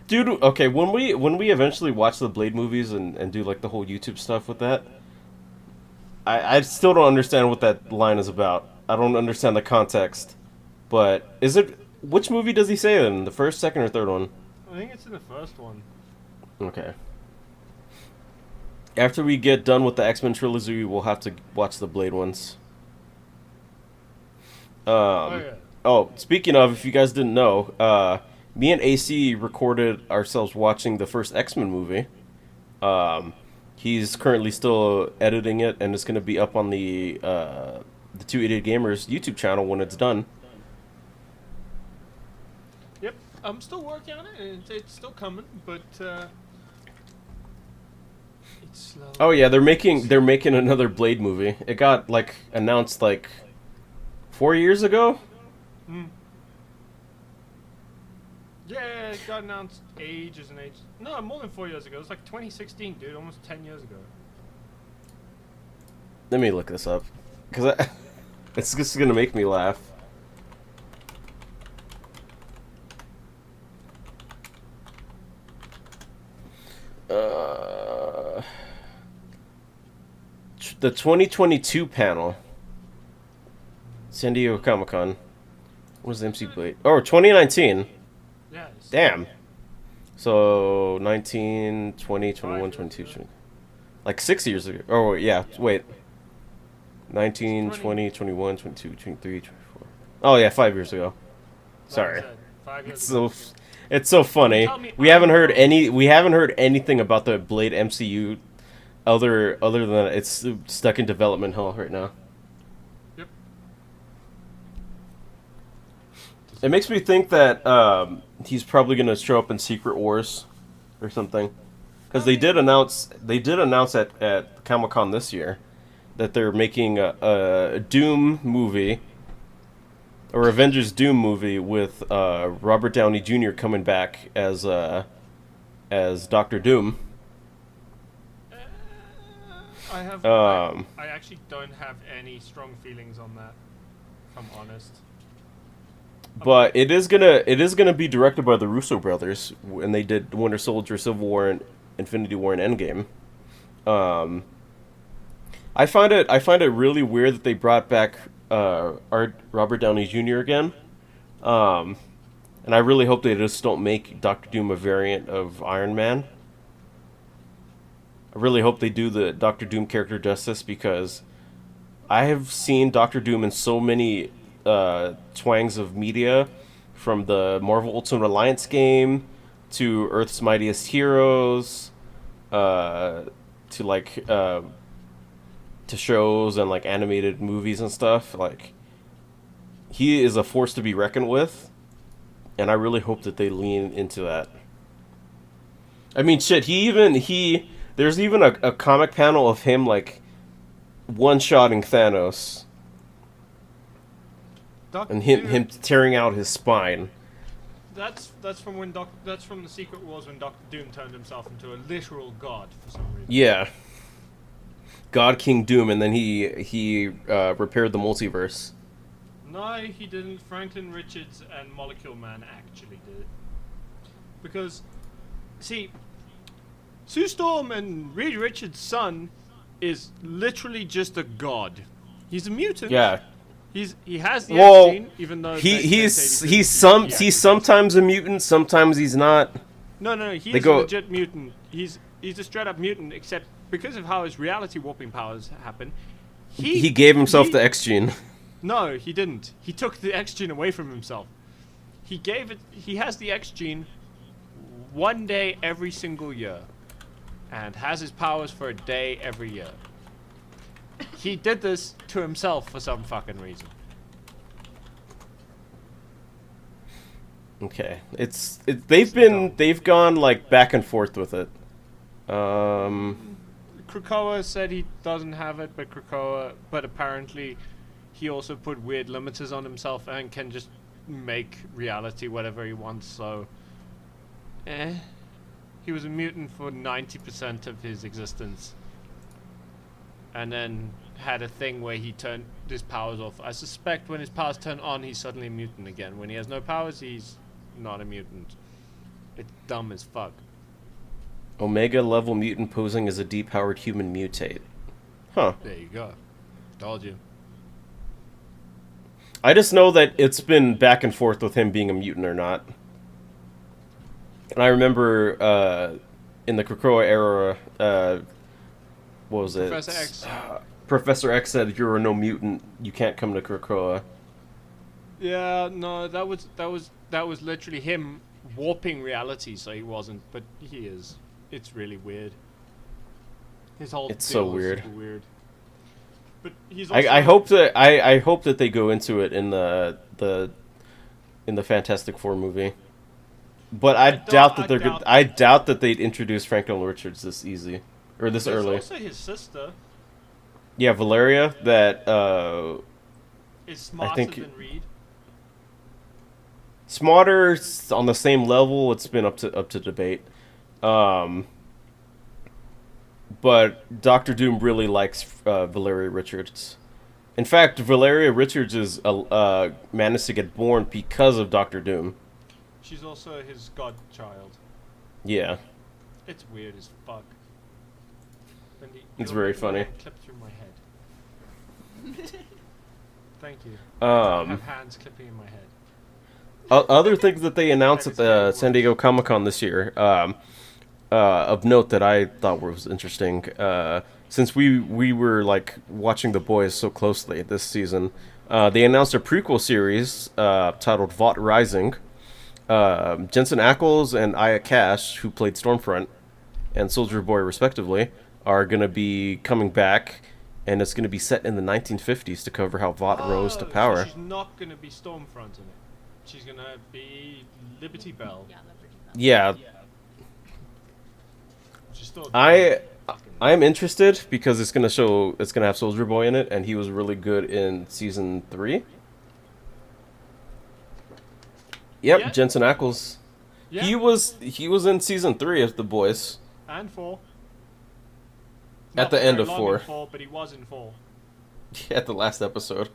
Dude, okay, when we eventually watch the Blade movies and do like the whole YouTube stuff with that, I still don't understand what that line is about. I don't understand the context. But which movie does he say it in? The first, second, or third one? I think it's in the first one. Okay. After we get done with the X-Men trilogy, we'll have to watch the Blade ones. Oh, speaking of, if you guys didn't know, me and AC recorded ourselves watching the first X-Men movie. He's currently still editing it, and it's going to be up on the Two Idiot Gamers YouTube channel when it's done. Yep, I'm still working on it, and it's still coming, but it's slow. Oh yeah, they're making another Blade movie. It got like announced like 4 years ago. Yeah, it got announced ages and ages. No, more than 4 years ago. It was like 2016, dude. Almost 10 years ago. Let me look this up, because it's just gonna make me laugh. The 2022 panel. San Diego Comic-Con. What was the MC Blade? Oh, 2019. Yeah. Damn. So 19, 20, 21, 22, 20. Like 6 years ago. Oh, yeah. Wait. 19, 20, 21, 22, 23, 24. Oh, yeah, 5 years ago. Sorry. 5 years It's ago. it's so funny. Tell me We haven't heard anything about the Blade MCU other than it's stuck in development hell right now. Yep. It makes me think that he's probably gonna show up in Secret Wars or something, because they did announce at Comic-Con this year that they're making a Doom movie, or Avengers Doom movie with Robert Downey Jr. coming back as Doctor Doom. I actually don't have any strong feelings on that, if I'm honest. But it is gonna be directed by the Russo brothers, and they did Winter Soldier, Civil War, and Infinity War, and Endgame. I find it really weird that they brought back Robert Downey Jr. again, and I really hope they just don't make Doctor Doom a variant of Iron Man. I really hope they do the Doctor Doom character justice, because I have seen Doctor Doom in so many twangs of media, from the Marvel Ultimate Alliance game to Earth's Mightiest Heroes, to shows and like animated movies and stuff. Like, he is a force to be reckoned with, and I really hope that they lean into that. I mean, shit. There's even a comic panel of him like one-shotting Thanos. And him tearing out his spine. That's from the Secret Wars, when Doctor Doom turned himself into a literal god for some reason. Yeah. God King Doom, and then he repaired the multiverse. No, he didn't. Franklin Richards and Molecule Man actually did it. Because, see, Sue Storm and Reed Richards' son is literally just a god. He's a mutant. Yeah. He has the X gene, even though he's sometimes a mutant, sometimes he's not. No, he's a legit mutant. He's a straight up mutant, except because of how his reality warping powers happen. He gave himself the X gene. No, he didn't. He took the X gene away from himself. He has the X gene one day every single year, and has his powers for a day every year. He did this to himself for some fucking reason. Okay, they've gone like back and forth with it. Krakoa said he doesn't have it, but apparently he also put weird limiters on himself and can just make reality whatever he wants. So, he was a mutant for 90% of his existence. And then had a thing where he turned his powers off. I suspect when his powers turn on, he's suddenly a mutant again. When he has no powers, he's not a mutant. It's dumb as fuck. Omega level mutant posing as a depowered human mutate. Huh. There you go. Told you. I just know that it's been back and forth with him being a mutant or not. And I remember in the Krakoa era, what was it? Professor X. Professor X said, "You're no mutant. You can't come to Krakoa." Yeah, no, that was literally him warping reality, so he wasn't, but he is. It's really weird. His whole It's so deal is weird. super weird. But he's also I hope that they go into it in the Fantastic Four movie. But I doubt that they'd introduce Franklin Richards this easy or this early. Also his sister Yeah, Valeria, that is smarter than Reed. Smarter on the same level. It's been up to debate. But Doctor Doom really likes Valeria Richards. In fact, Valeria Richards is managed to get born because of Doctor Doom. She's also his godchild. Yeah. It's weird as fuck. Wendy, It's you're very making my funny. hand clip through my head. Thank you. I have hands clipping in my head. Other things that they announced at the San Diego Comic-Con this year, of note that I thought was interesting, since we were like watching The Boys so closely this season, they announced a prequel series titled Vought Rising. Jensen Ackles and Aya Cash, who played Stormfront and Soldier Boy respectively, are going to be coming back, and it's going to be set in the 1950s to cover how Vought rose to power. So she's not going to be Stormfront in it. She's going to be Liberty Bell. Yeah, Liberty Bell. Yeah, She's still I'm interested because it's going to have Soldier Boy in it, and he was really good in season 3. Yep, Yeah. Jensen Ackles. Yeah. He was in season 3 of The Boys. And 4. At the end of 4. In 4, but he was in 4. At the last episode.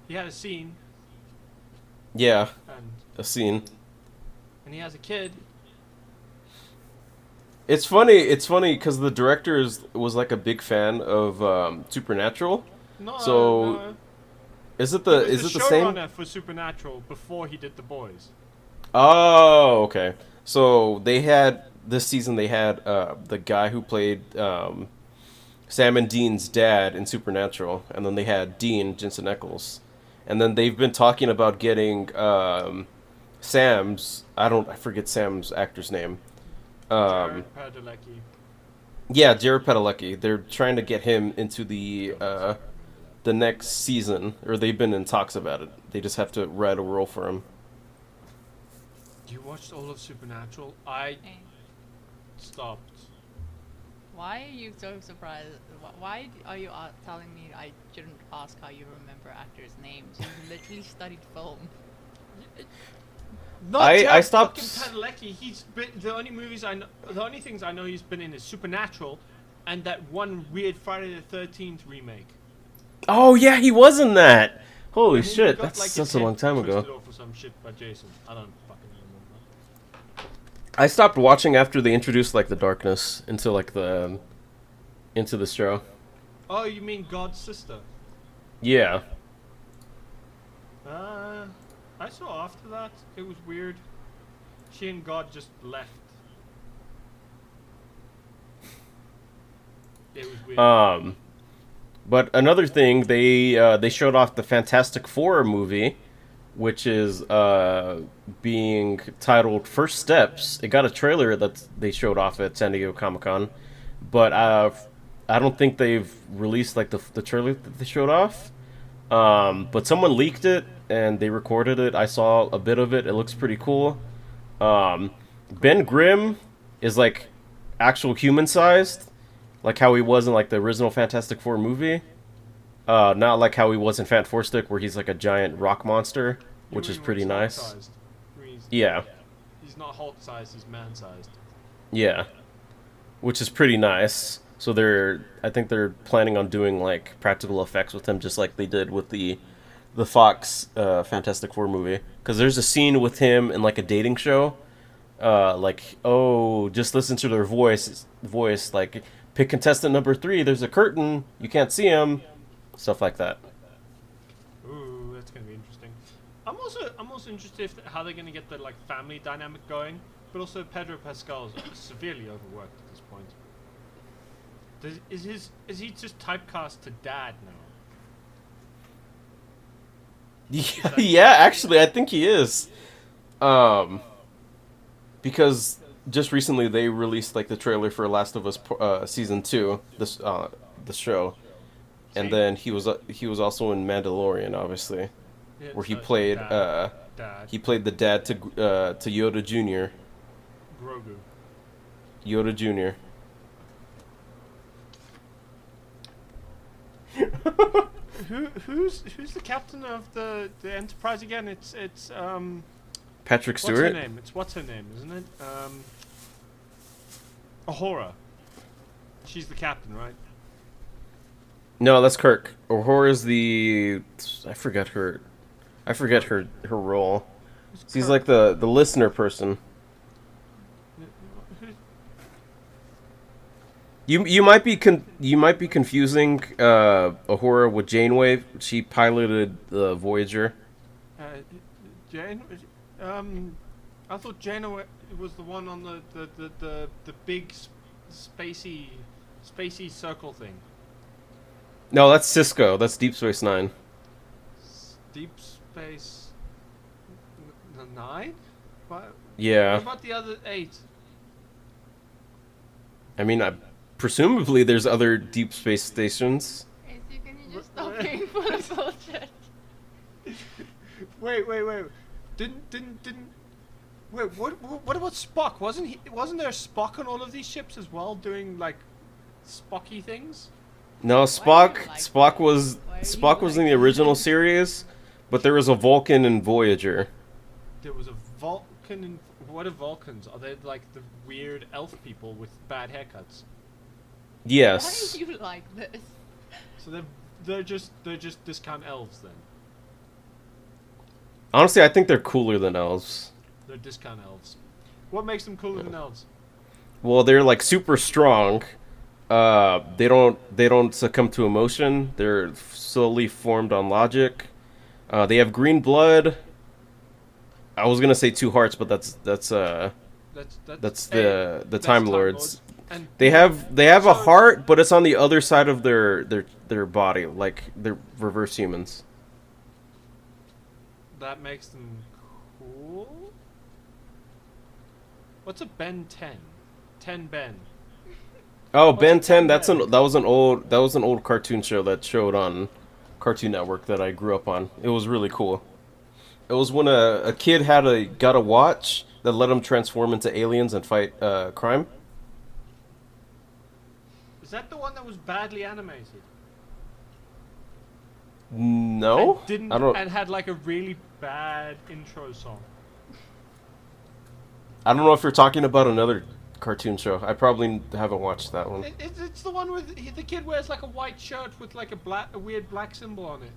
He had a scene, Yeah, and a scene. he has a kid. It's funny because the director was like a big fan of Supernatural. No, So, no. Is it He was the same? showrunner for Supernatural before he did The Boys. Oh, okay. So this season they had the guy who played Sam and Dean's dad in Supernatural, and then they had Dean Jensen Ackles, and then they've been talking about getting Sam's I forget Sam's actor's name. Jared Padalecki. Yeah, Jared Padalecki. They're trying to get him into the next season, or they've been in talks about it. They just have to write a role for him. You watched all of Supernatural? I Hey, stopped. why are you so surprised? Why are you telling me I shouldn't ask how you remember actors' names? You literally studied film. Not I Jared stopped- fucking Padalecki. He's been the only things I know he's been in is Supernatural, and that one weird Friday the 13th remake. Oh yeah, he was in that. Holy And then he shit, got, that's like, such his a head long time twisted ago. off or some shit by Jason. I don't fucking remember. I stopped watching after they introduced like the darkness into like into the show. Oh, you mean God's sister? Yeah. I saw after that. It was weird. She and God just left. It was weird. But another thing, they showed off the Fantastic Four movie, which is being titled First Steps. It got a trailer that they showed off at San Diego Comic-Con, but I don't think they've released like the trailer that they showed off. But someone leaked it and they recorded it. I saw a bit of it. It looks pretty cool. Ben Grimm is like actual human sized, like how he was in like the original Fantastic Four movie. Not like how he was in Fant Four Stick, where he's like a giant rock monster, You which mean is when pretty he's nice. Hulk-sized? You mean Yeah, He's not Hulk sized, he's man sized. yeah, which is pretty nice. So I think they're planning on doing like practical effects with him, just like they did with the Fox Fantastic Four movie. Because there's a scene with him in like a dating show, like, oh, just listen to their voice, like, pick contestant number 3. There's a curtain, you can't see him, stuff like that. Ooh, that's gonna be interesting. I'm also interested if how they're gonna get the like family dynamic going, but also Pedro Pascal's severely overworked at this point. Is he just typecast to dad now? Yeah, actually, I think he is. Because just recently they released like the trailer for Last of Us season 2, the show, and then he was also in Mandalorian, obviously, Yeah, where he so played dad. he played the dad to Yoda Jr. Grogu. Yoda Jr. Who's the captain of the Enterprise again? It's Patrick what's Stewart. her name? What's her name, isn't it? Ahura. She's the captain, right? No, that's Kirk. Uhura is the I forget her role. She's like the listener person. You might be confusing Ahura with Janeway. She piloted the Voyager. Jane. I thought Janeway was the one on the big spacey circle thing. No, that's Cisco. That's Deep Space Nine. Deep Space Nine? What Yeah. about the other 8? I mean, presumably there's other deep space stations. Hey, so can you just stop being full of bullshit? Wait. Didn't. Wait, what about Spock? Wasn't there a Spock on all of these ships as well, doing like Spocky things? No, Why Spock. do you like Spock that? was Why do you Spock was in like the that? original series, but there was a Vulcan in Voyager. There was a Vulcan in. What are Vulcans? Are they like the weird elf people with bad haircuts? Yes. Why do you like this? So they're just discount elves then. Honestly, I think they're cooler than elves. They're discount elves. What makes them cooler than elves? Well, they're like super strong. They don't succumb to emotion. They're solely formed on logic. They have green blood. I was gonna say 2 hearts, but that's That's the Time Lords. And They have a So- heart, but it's on the other side of their body, like they're reverse humans. that makes them cool. What's a Ben 10? 10 Ben. Oh, What's Ben a 10. 10 That was an old cartoon show that showed on Cartoon Network that I grew up on. It was really cool. It was when a kid got a watch that let him transform into aliens and fight crime. Is that the one that was badly animated? No, And didn't I don't. and had like a really bad intro song. I don't know if you're talking about another cartoon show. I probably haven't watched that one. It's the one where the kid wears like a white shirt with like a weird black symbol on it.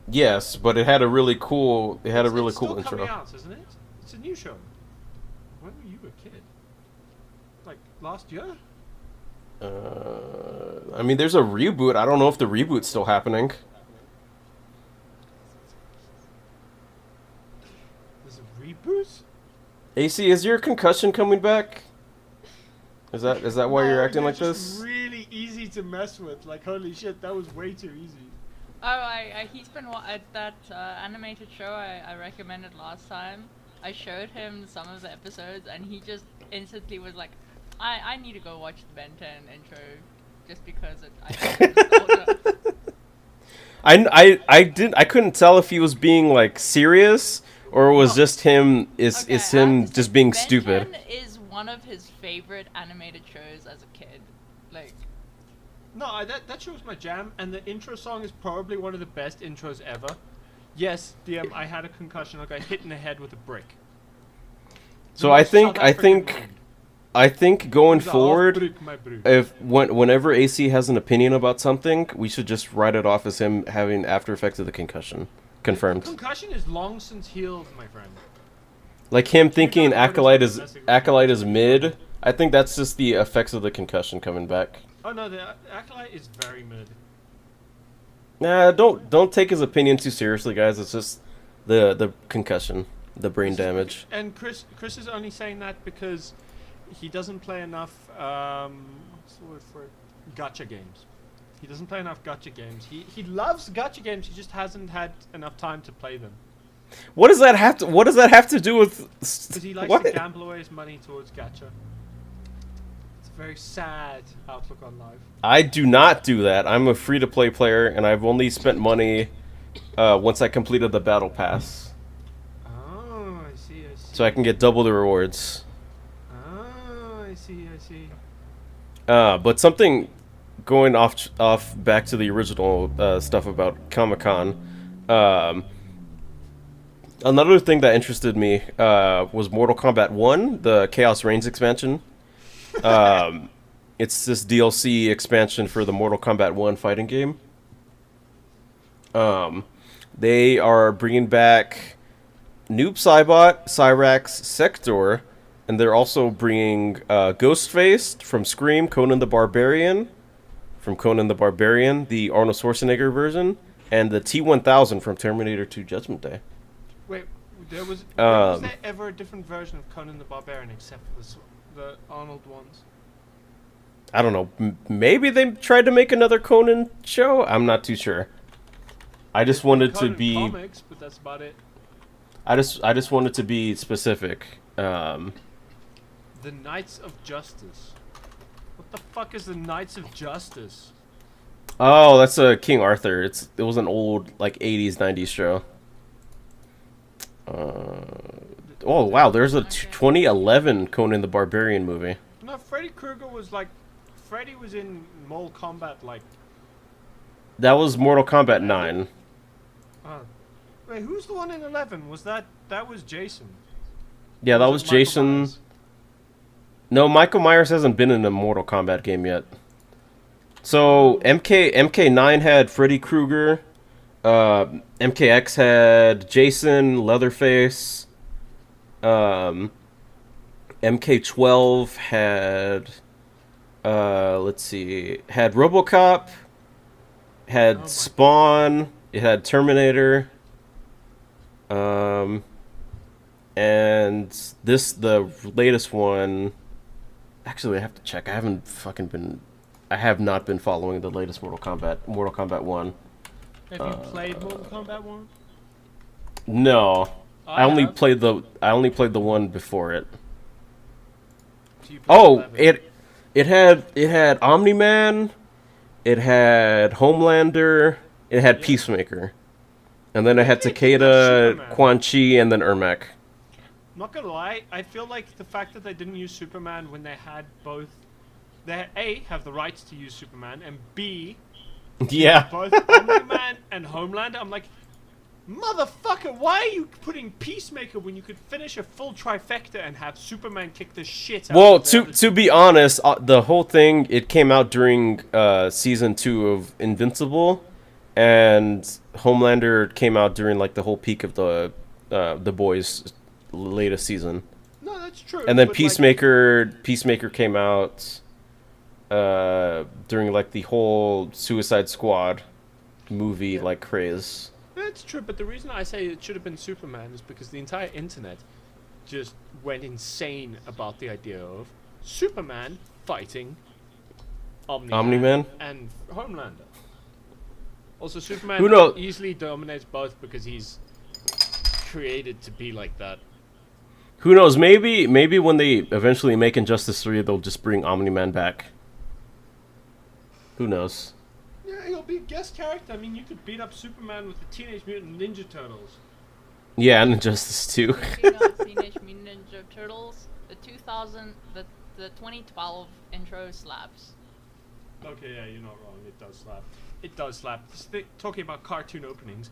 Yes, but it had a really cool. It had a really it's cool still intro. coming out, isn't it? It's a new show. When were you a kid? Like last year? I mean, there's a reboot. I don't know if the reboot's still happening. There's a reboot? AC, is your concussion coming back? Is that why you're acting like just this? Really easy to mess with. Like holy shit, that was way too easy. Oh, he's been at that animated show I recommended last time. I showed him some of the episodes, and he just instantly was like, I need to go watch the Ben 10 intro, just because I couldn't tell if he was being like serious or it was just him Okay, it's I have him to just say, being Ben stupid. 10 is one of his favorite animated shows as a kid. Like, No, that show was my jam, and the intro song is probably one of the best intros ever. Yes, DM, I had a concussion. I got hit in the head with a brick. So The I most think South African one. I think going It was a half forward, brick, my brick. whenever AC has an opinion about something, we should just write it off as him having after effects of the concussion. Confirmed. Concussion is long since healed, my friend. Like him thinking gotta notice the message. Acolyte is mid. I think that's just the effects of the concussion coming back. Oh no, the Acolyte is very mid. Nah, don't take his opinion too seriously, guys. It's just the concussion, the brain damage. And Chris is only saying that because he doesn't play enough. What's the word for it? Gacha games. He doesn't play enough gacha games. He loves gacha games. He just hasn't had enough time to play them. What does that have to do with? Because he likes What? to gamble away his money towards gacha. It's a very sad outlook on life. I do not do that. I'm a free-to-play player, and I've only spent money once I completed the battle pass, Oh, I see. so I can get double the rewards. Oh, I see. But something going off back to the original stuff about Comic-Con. Another thing that interested me was Mortal Kombat 1, the Chaos Reigns expansion. It's this DLC expansion for the Mortal Kombat 1 fighting game. They are bringing back Noob Saibot, Cyrax, Sector, and they're also bringing Ghostface from Scream, Conan the Barbarian from Conan the Barbarian, the Arnold Schwarzenegger version, and the T-1000 from Terminator 2: Judgment Day. Wait, was there ever a different version of Conan the Barbarian except for the Arnold ones? I don't know. Maybe they tried to make another Conan show. I'm not too sure. I just wanted to Conan be. comics, but that's about it. I just wanted to be specific. The Knights of Justice. What the fuck is the Knights of Justice? Oh, that's a King Arthur. It was an old like 80s 90s show. Oh wow, there's a 2011 Conan the Barbarian movie. No, Freddy Krueger was like, Freddy was in Mortal Kombat like. That was Mortal Kombat 9. Wait, who's the one in 11? That was Jason? Yeah, that was Michael Jason. Myers? No, Michael Myers hasn't been in a Mortal Kombat game yet. So MK9 had Freddy Krueger. MKX had Jason, Leatherface. MK12 had let's see, had RoboCop, had Spawn, it had Terminator. And the latest one. Actually, I have to check. I have not been following the latest Mortal Kombat 1. Have you played Mortal Kombat 1? No. I only have. played the one before it. So you played Oh, 11. it had Omni-Man, it had Homelander, it had Peacemaker. And then it had didn't Takeda, have Superman. Quan Chi, and then Ermac. Not gonna lie, I feel like the fact that they didn't use Superman when they had both, they A, have the rights to use Superman, and B, Yeah. both Omni-Man and Homelander, I'm like, motherfucker, why are you putting Peacemaker when you could finish a full trifecta and have Superman kick the shit out Well, of the to be honest, the whole thing, it came out during season 2 of Invincible, and Homelander came out during like the whole peak of the Boys' latest season. No, that's true. And then but, Peacemaker came out during like the whole Suicide Squad movie like craze. That's true, but the reason I say it should have been Superman is because the entire internet just went insane about the idea of Superman fighting Omni-Man? and Homelander. Also, Superman Who knows? easily dominates both because he's created to be like that. Who knows? Maybe when they eventually make Injustice 3, they'll just bring Omni-Man back. Who knows? Yeah, he'll be a guest character. I mean, you could beat up Superman with the Teenage Mutant Ninja Turtles. Yeah, and Injustice 2. Speaking of Teenage Mutant Ninja Turtles, the 2012 intro slaps. Okay, yeah, you're not wrong. It does slap. It does slap. Talking about cartoon openings,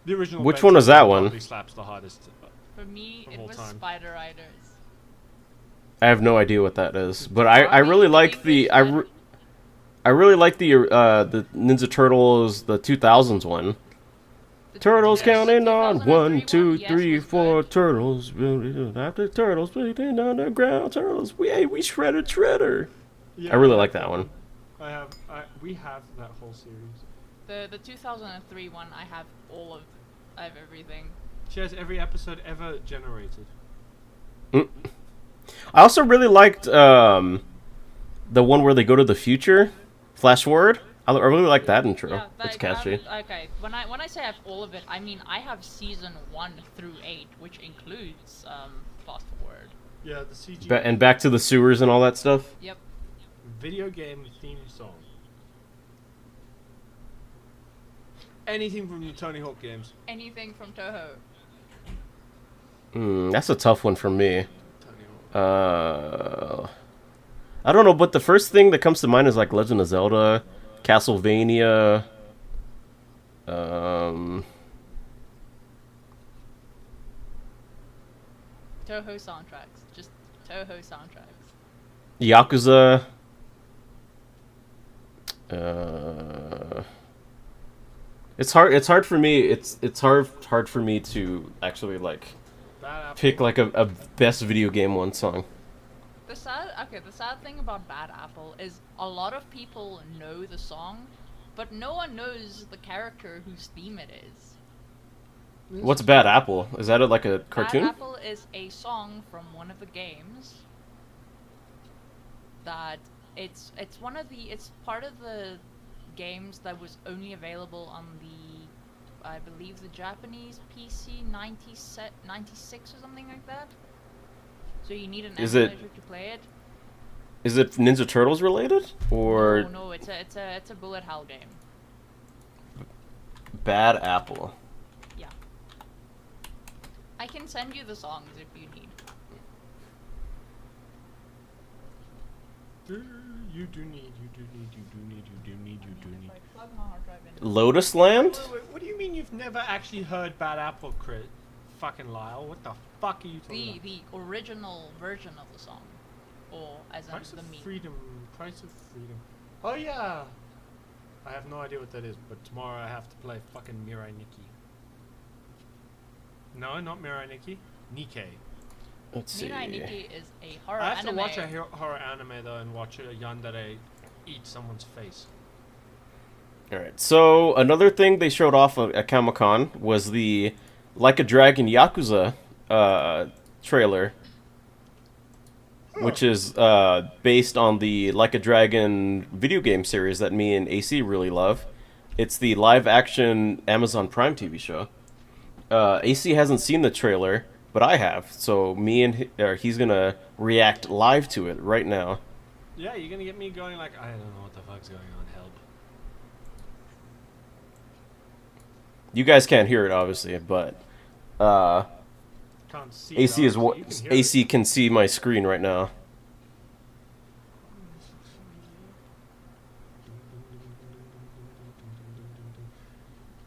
the original. Which Ben one was 10 that one? probably slaps the hardest. For me, The it whole was time. Spider Riders. I have no idea what that is, but I really like English I really like the Ninja Turtles, the 2000s one. Turtles Yes. counting on 2003 1, one, 2, yes, 3, was 4 good. turtles. After turtles, bleeding underground turtles. We shredded Shredder. Yeah, I really like that one. We have that whole series. The 2003 one, I have everything. She has every episode ever generated. I also really liked the one where they go to the future, flash forward. I really like that intro. Yeah, It's like, catchy. okay, when I say I have all of it, I mean I have season 1 through 8, which includes fast forward. Yeah, the CG And back to the sewers and all that stuff. Yep. video game theme song. Anything from the Tony Hawk games. Anything from Toho. That's a tough one for me. Tony Hawk. I don't know, but the first thing that comes to mind is like Legend of Zelda, Castlevania. Toho soundtracks. Just Toho soundtracks. Yakuza. It's hard for me. It's hard for me to actually like Bad Apple. Pick like a best video game one song. The sad thing about Bad Apple is a lot of people know the song, but no one knows the character whose theme it is. What's Bad Apple? Is that like a cartoon? Bad Apple is a song from one of the games. That it's part of the games that was only available on the, I believe, the Japanese PC 96 or something like that. So you need an emulator to play it. Is it Ninja Turtles related or? No, it's a bullet hell game. Bad Apple. Yeah. I can send you the songs if you need. You do need. Plug my hard drive in. Lotus Land? Wait, what do you mean you've never actually heard Bad Apple, Chris? Fucking Lyle, what the fuck are you talking about? The original version of the song, or as in Price the of meme. Freedom. Price of Freedom. Oh yeah. I have no idea what that is, but tomorrow I have to play fucking Mirai Nikki. No, not Mirai Nikki. Nikkei. Let's see. Mirai Nikki is a horror I have anime. to watch a horror anime though and watch a yandere eat someone's face. Alright, so another thing they showed off at Comic-Con was the Like a Dragon Yakuza trailer, which is based on the Like a Dragon video game series that me and AC really love. It's the live-action Amazon Prime TV show. AC hasn't seen the trailer, but I have, so me and he's gonna react live to it right now. Yeah, you're gonna get me going like, I don't know what the fuck's going on, help. You guys can't hear it, obviously, but Can't see AC it, is what obviously. You can hear AC can see my screen right now.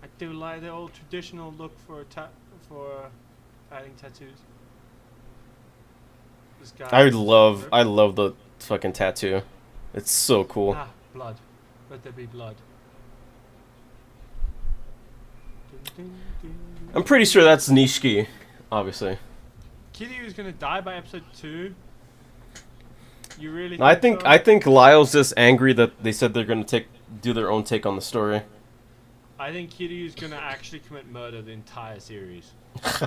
I do like the old traditional look for adding tattoos. This guy. I love the fucking tattoo. It's so cool. Ah, blood. Let there be blood. I'm pretty sure that's Nishiki, obviously. Kiryu's gonna die by episode 2. You really? I so? think Lyle's just angry that they said they're gonna do their own take on the story. I think Kiryu's gonna actually commit murder the entire series.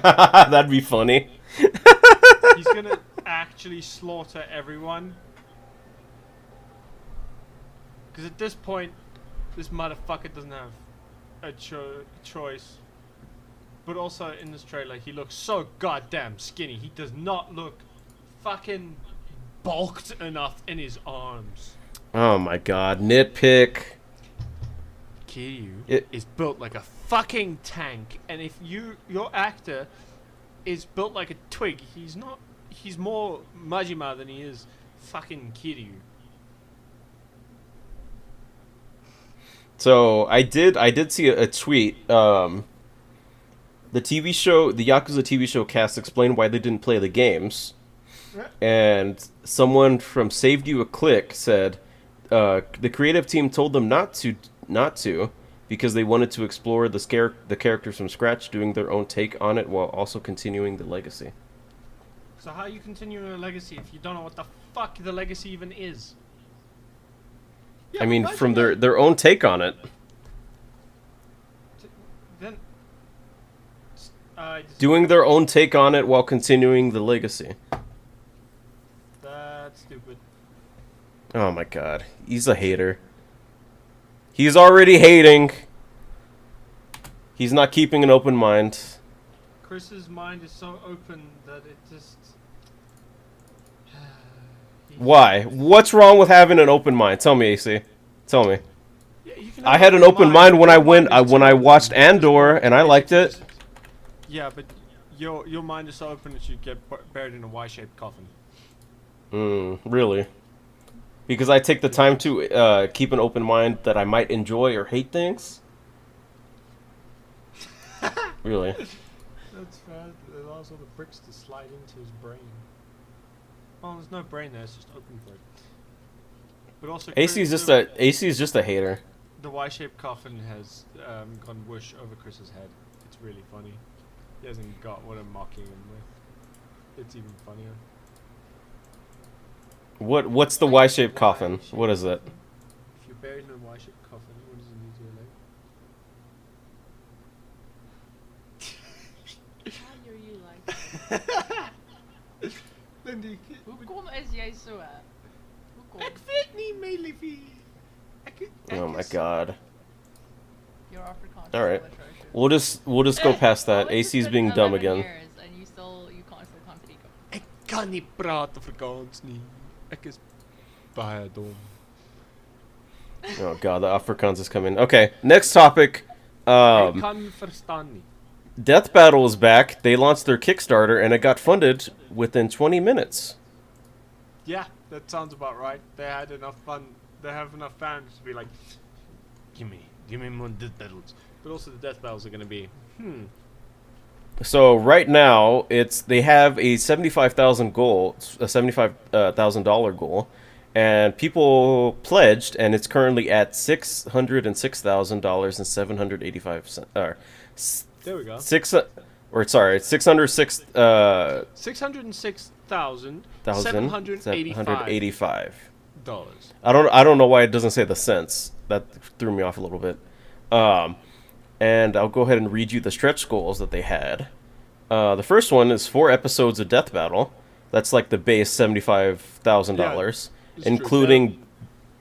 That'd be funny. He's gonna actually slaughter everyone. Because at this point, this motherfucker doesn't have a choice. But also in this trailer, he looks so goddamn skinny. He does not look fucking bulked enough in his arms. Oh my god, nitpick. Kiryu is built like a fucking tank, and if your actor is built like a twig, he's not. He's more Majima than he is fucking Kiryu. So I did see a tweet. The TV show, the Yakuza TV show cast explained why they didn't play the games, and someone from Saved You a Click said the creative team told them not to because they wanted to explore the characters from scratch, doing their own take on it while also continuing the legacy. So how are you continuing a legacy if you don't know what the fuck the legacy even is? Yeah, I mean, but from Majima- their own take on it. Then Doing their own take on it while continuing the legacy. That's stupid. Oh my god. He's a hater. He's already hating. He's not keeping an open mind. Chris's mind is so open that it just. Why? What's wrong with having an open mind? Tell me, AC. Tell me. Yeah, you can I have had an open mind when Your I watched Andor and I liked it. Yeah, but your mind is so open that you get buried in a Y-shaped coffin. Really? Because I take the time to keep an open mind that I might enjoy or hate things? Really? That's fair. It allows all the bricks to slide into his brain. Oh, there's no brain there. It's just open brick. But also, AC is just a hater. The Y-shaped coffin has gone whoosh over Chris's head. It's really funny. He hasn't got what I'm mocking him with. it's even funnier. What's the Y-shaped coffin? What is it? If you're buried in a Y-shaped coffin, what does it need to Why are you like that? like? Hoekom is jy so? Hoekom? Ek weet nie, my liefie. Oh my god. Your Afrikaans All right. is so atrocious. We'll just go past that. How has AC's it being been dumb 11 again. years and you still can't speak Afrikaans? Ek kan nie praat Afrikaans nie. Ek is baie dom. Oh god, the Afrikaans is coming. Okay, next topic. Ek kan verstaan nie. Death Battle is back. They launched their Kickstarter and it got funded within 20 minutes. Yeah, that sounds about right. They had enough fun. They have enough fans to be like, give me more death battles. But also the death battles are gonna be, So right now they have a $75,000 goal, a $75,000 goal, and people pledged, and it's currently at $606,000 and 785 cents. There we go. 606. 606,785 dollars. I don't know why it doesn't say the cents. That threw me off a little bit. And I'll go ahead and read you the stretch goals that they had. The first one is 4 episodes of Death Battle. That's like the base $75,000, including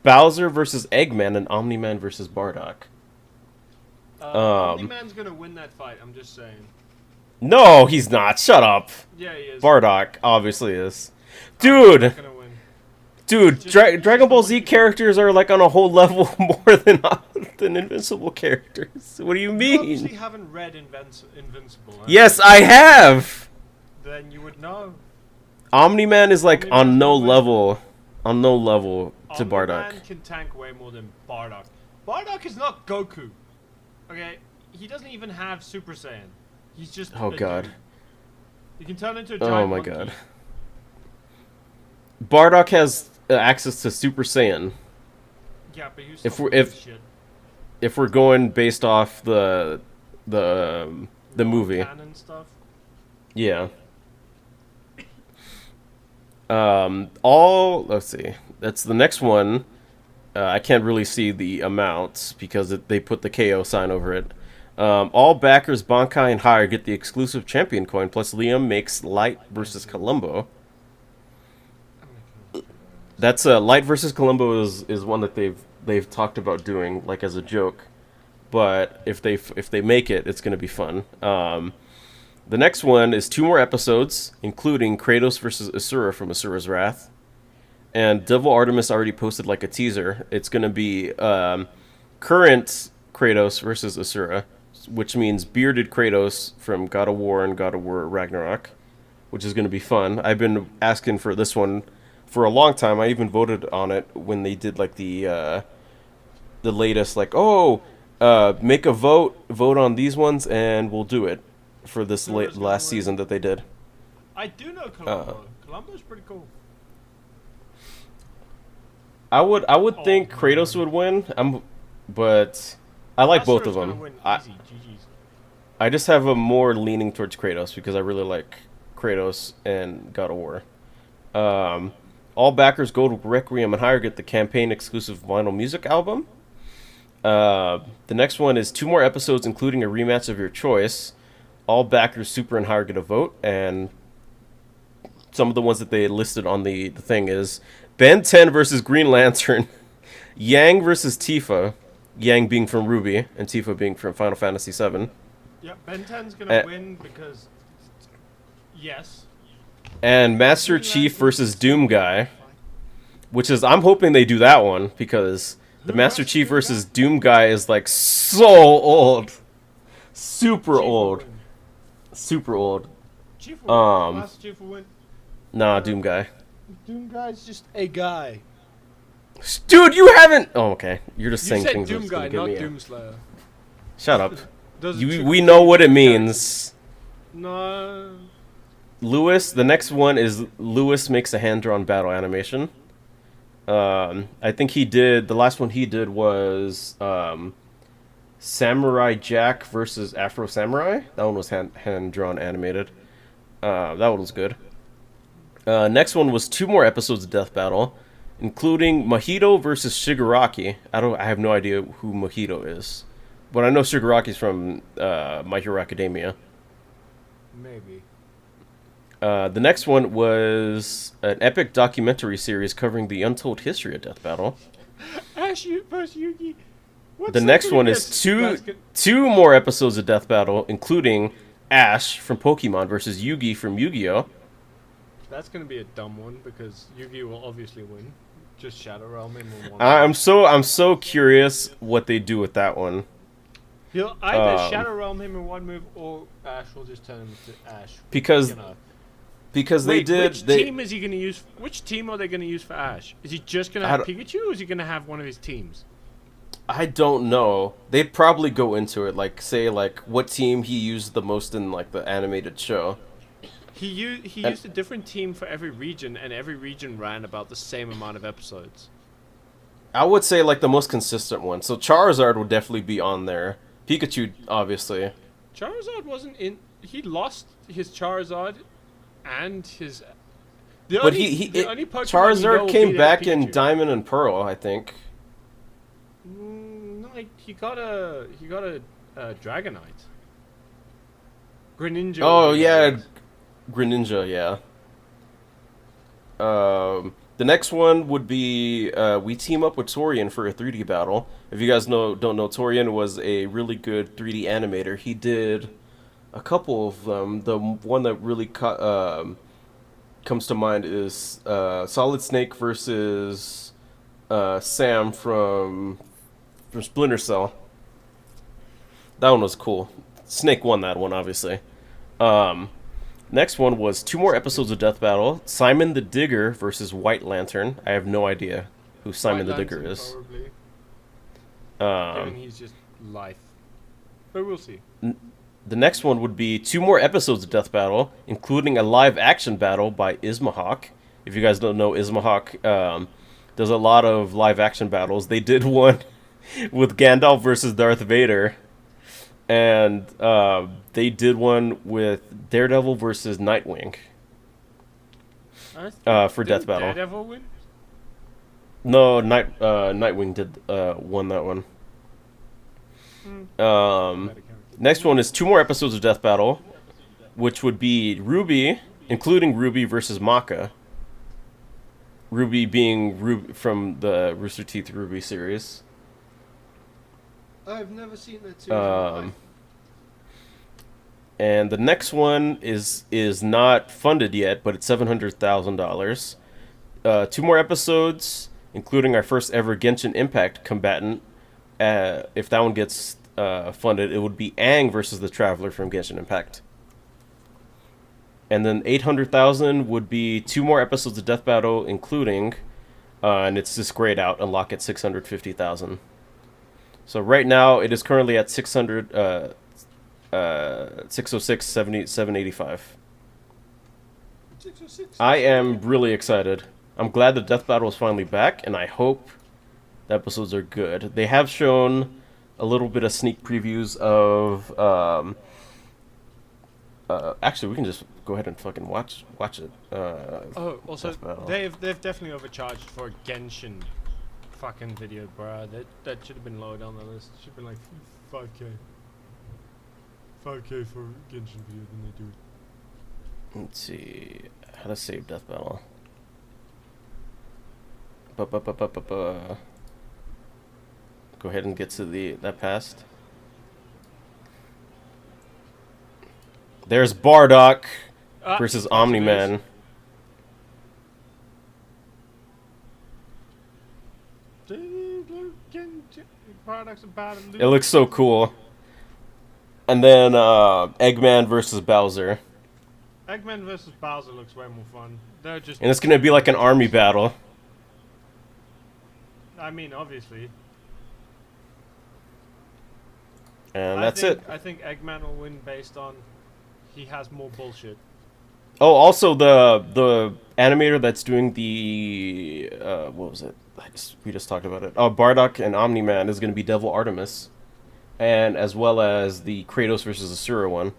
Bowser versus Eggman and Omni-Man versus Bardock. Omni-Man's gonna win that fight. I'm just saying. No, he's not. Shut up. Yeah, he is. Bardock obviously is. Dude. Gonna win. Dude, Dragon Ball Z characters are like on a whole level more than Invincible characters. What do you You mean? obviously haven't read Invincible. Huh? Yes, I have. Then you would know. Omni-Man is like Omni-Man's on no gonna win. level, to Omni-Man Bardock. can tank way more than Bardock. Bardock is not Goku. Okay, he doesn't even have Super Saiyan. He's just. Oh a god. dude. He can turn into a giant Oh my monkey. god. Bardock has access to Super Saiyan. Yeah, but he's If we're going based off the movie. Canon stuff. Yeah. Let's see. That's the next one. I can't really see the amounts because they put the KO sign over it. All backers, Bankai and higher get the exclusive champion coin, plus Liam makes Light versus Columbo. That's Light versus Columbo is one that they've talked about doing like as a joke, but if they make it, it's gonna be fun. The next one is 2 more episodes, including Kratos versus Asura from Asura's Wrath. And Devil Artemis already posted like a teaser. It's going to be current Kratos versus Asura, which means bearded Kratos from God of War and God of War Ragnarok, which is going to be fun. I've been asking for this one for a long time. I even voted on it when they did like the latest, like, make a vote on these ones, and we'll do it for this last season that they did. I do know Columbo. Columbo's pretty cool. I would think Kratos would win, but I like both of them. I just have a more leaning towards Kratos because I really like Kratos and God of War. All backers go to Requiem and higher get the campaign exclusive vinyl music album. The next one is 2 more episodes, including a rematch of your choice. All backers super and higher get a vote, and some of the ones that they listed on the thing is Ben 10 versus Green Lantern, Yang versus Tifa, Yang being from Ruby and Tifa being from Final Fantasy VII. Yeah, Ben 10's gonna win because yes. And Master Chief versus Doom Guy, which is I'm hoping they do that one because the Master Chief versus Doom Guy is like so old, super old. Super old. Chief will win. Master Chief will win. Nah, Doom Guy. Doom Guy's just a guy. Dude, you haven't. Oh, okay. You're just saying said things. Doom Guy, not me Doomslayer. Shut up. We know what it means. No. Lewis. The next one is Lewis makes a hand-drawn battle animation. I think he did. The last one he did was Samurai Jack versus Afro Samurai. That one was hand-drawn animated. That one was good. Next one was 2 more episodes of Death Battle, including Mahito versus Shigaraki. I have no idea who Mahito is, but I know Shigaraki's from My Hero Academia. Maybe. The next one was an epic documentary series covering the untold history of Death Battle. Ash versus Yugi. The next one is two more episodes of Death Battle, including Ash from Pokemon versus Yugi from Yu-Gi-Oh! That's gonna be a dumb one because Yugi will obviously win. Just Shadow Realm him in one. I'm so curious what they do with that one. He'll either Shadow Realm him in one move, or Ash will just turn him to Ash. Because Wait, which team is he gonna use? Which team are they gonna use for Ash? Is he just gonna have Pikachu, or is he gonna have one of his teams? I don't know. They'd probably go into it, like say like what team he used the most in like the animated show. He used a different team for every region, and every region ran about the same amount of episodes. I would say like the most consistent one. So Charizard would definitely be on there. Pikachu, obviously. Charizard wasn't in. He lost his Charizard and his. Charizard came back in Diamond and Pearl, I think. No, he got a Dragonite. Greninja. Oh yeah, Greninja. Yeah. The next one would be we team up with Torian for a 3D battle. If you guys don't know, Torian was a really good 3D animator. He did a couple of them. The one that really comes to mind is Solid Snake versus Sam from Splinter Cell. That one was cool. Snake won that one, obviously. Next one was 2 more episodes of Death Battle. Simon the Digger versus White Lantern. I have no idea who Simon the Digger is. Probably. He's just life. But we'll see. The next one would be 2 more episodes of Death Battle, including a live-action battle by Ismahawk. If you guys don't know Ismahawk, there's a lot of live-action battles. They did one with Gandalf versus Darth Vader. And they did one with Daredevil versus Nightwing for Death Battle. Daredevil win? No, Nightwing won that one. Next one is 2 more episodes of Death Battle, which would be Ruby, including Ruby versus Maka. Ruby being Ruby from the Rooster Teeth Ruby series. I've never seen that series. And the next one is not funded yet, but it's $700,000. 2 more episodes, including our first ever Genshin Impact combatant. If that one gets funded, it would be Aang versus the Traveler from Genshin Impact. And then $800,000 would be 2 more episodes of Death Battle, including, and it's this grayed out, unlock at $650,000. So right now it is currently at 606, 785. 606. I am really excited. I'm glad the Death Battle is finally back, and I hope the episodes are good. They have shown a little bit of sneak previews of. Actually, we can just go ahead and fucking watch it. Also, they've definitely overcharged for a Genshin fucking video, bro. That should have been lower down the list. Should have been like 5K. 5K for Genshin video than they do. Let's see how to save Death Battle. Go ahead and get to that past. There's Bardock versus Omni-Man. It looks so cool. And then Eggman versus Bowser. Eggman versus Bowser looks way more fun. They're just. And it's gonna be like an army battle. I mean, obviously. And that's it. I think Eggman will win based on he has more bullshit. Oh, also the animator that's doing the what was it? We just talked about it. Oh, Bardock and Omni-Man is going to be Devil Artemis, and as well as the Kratos versus Asura one.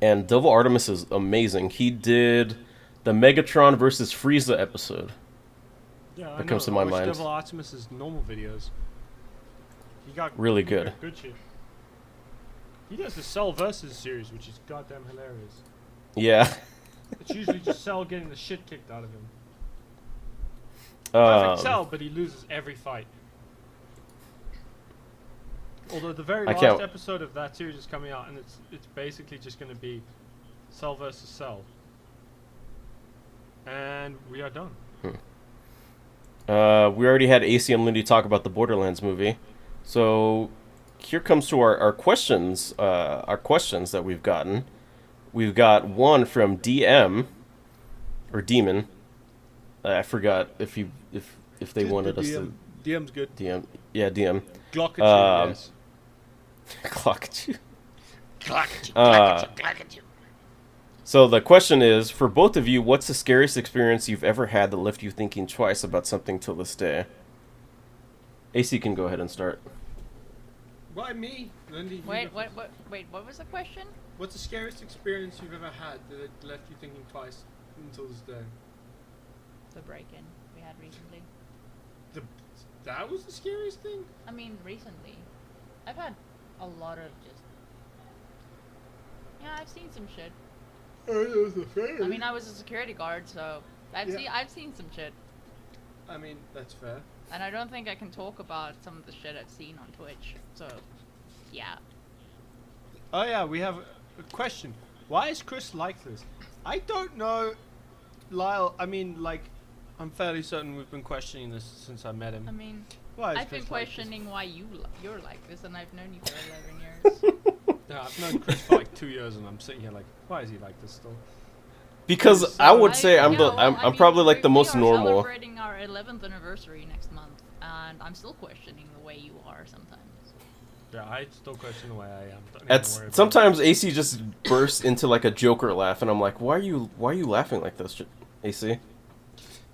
and Devil Artemis is amazing. He did the Megatron versus Frieza episode. Yeah, That comes to my mind. Devil Artemis's normal videos. He got Really he good. got good shit. He does the Cell versus series, which is goddamn hilarious. Yeah. It's usually just Cell getting the shit kicked out of him. Perfect Cell, but he loses every fight. Although the very last episode of that series is coming out, and it's basically just going to be Cell versus Cell. And we are done. We already had AC and Lindy talk about the Borderlands movie, so here comes to our questions. Our questions that we've gotten. We've got one from DM or Demon. I forgot if they wanted us to. DM's good. DM, yeah, DM. Glock yes. Glock. Glock. So the question is, for both of you, what's the scariest experience you've ever had that left you thinking twice about something till this day? AC can go ahead and start. Why me? Lindy, Wait, what was the question? what's the scariest experience you've ever had that left you thinking twice until this day? The break-in we had recently. That was the scariest thing? I mean, recently. I've had a lot of just... Yeah, I've seen some shit. I mean, I was a security guard, so I've seen some shit. I mean, that's fair. And I don't think I can talk about some of the shit I've seen on Twitch, so... Yeah. Oh yeah, we have a question. Why is Chris like this? I don't know, Lyle. I mean, like, I'm fairly certain we've been questioning this since I met him. I mean, Why is I've Chris been like this? questioning why you're like this, and I've known you for 11 years. Yeah, I've known Chris for like 2 years, and I'm sitting here like, why is he like this still? Because I would say I'm probably like the most normal. We are celebrating our 11th anniversary next month, and I'm still questioning the way you are sometimes. Yeah, I still question the way I am. Don't even worry about it. Sometimes AC just bursts into like a Joker laugh, and I'm like, why are you laughing like this, AC?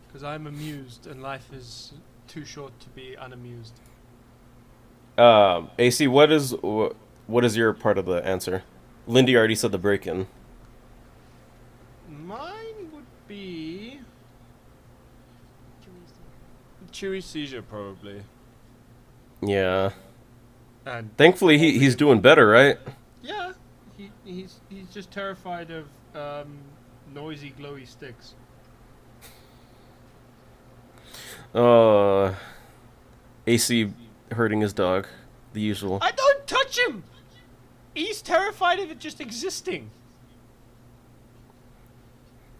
Because I'm amused, and life is too short to be unamused. AC, what is your part of the answer? Lindy already said the break-in. Mine would be Chewy seizure, probably. Yeah. And thankfully, he's doing better, right? yeah, he's just terrified of noisy, glowy sticks. AC hurting his dog, the usual. I don't touch him. He's terrified of it just existing.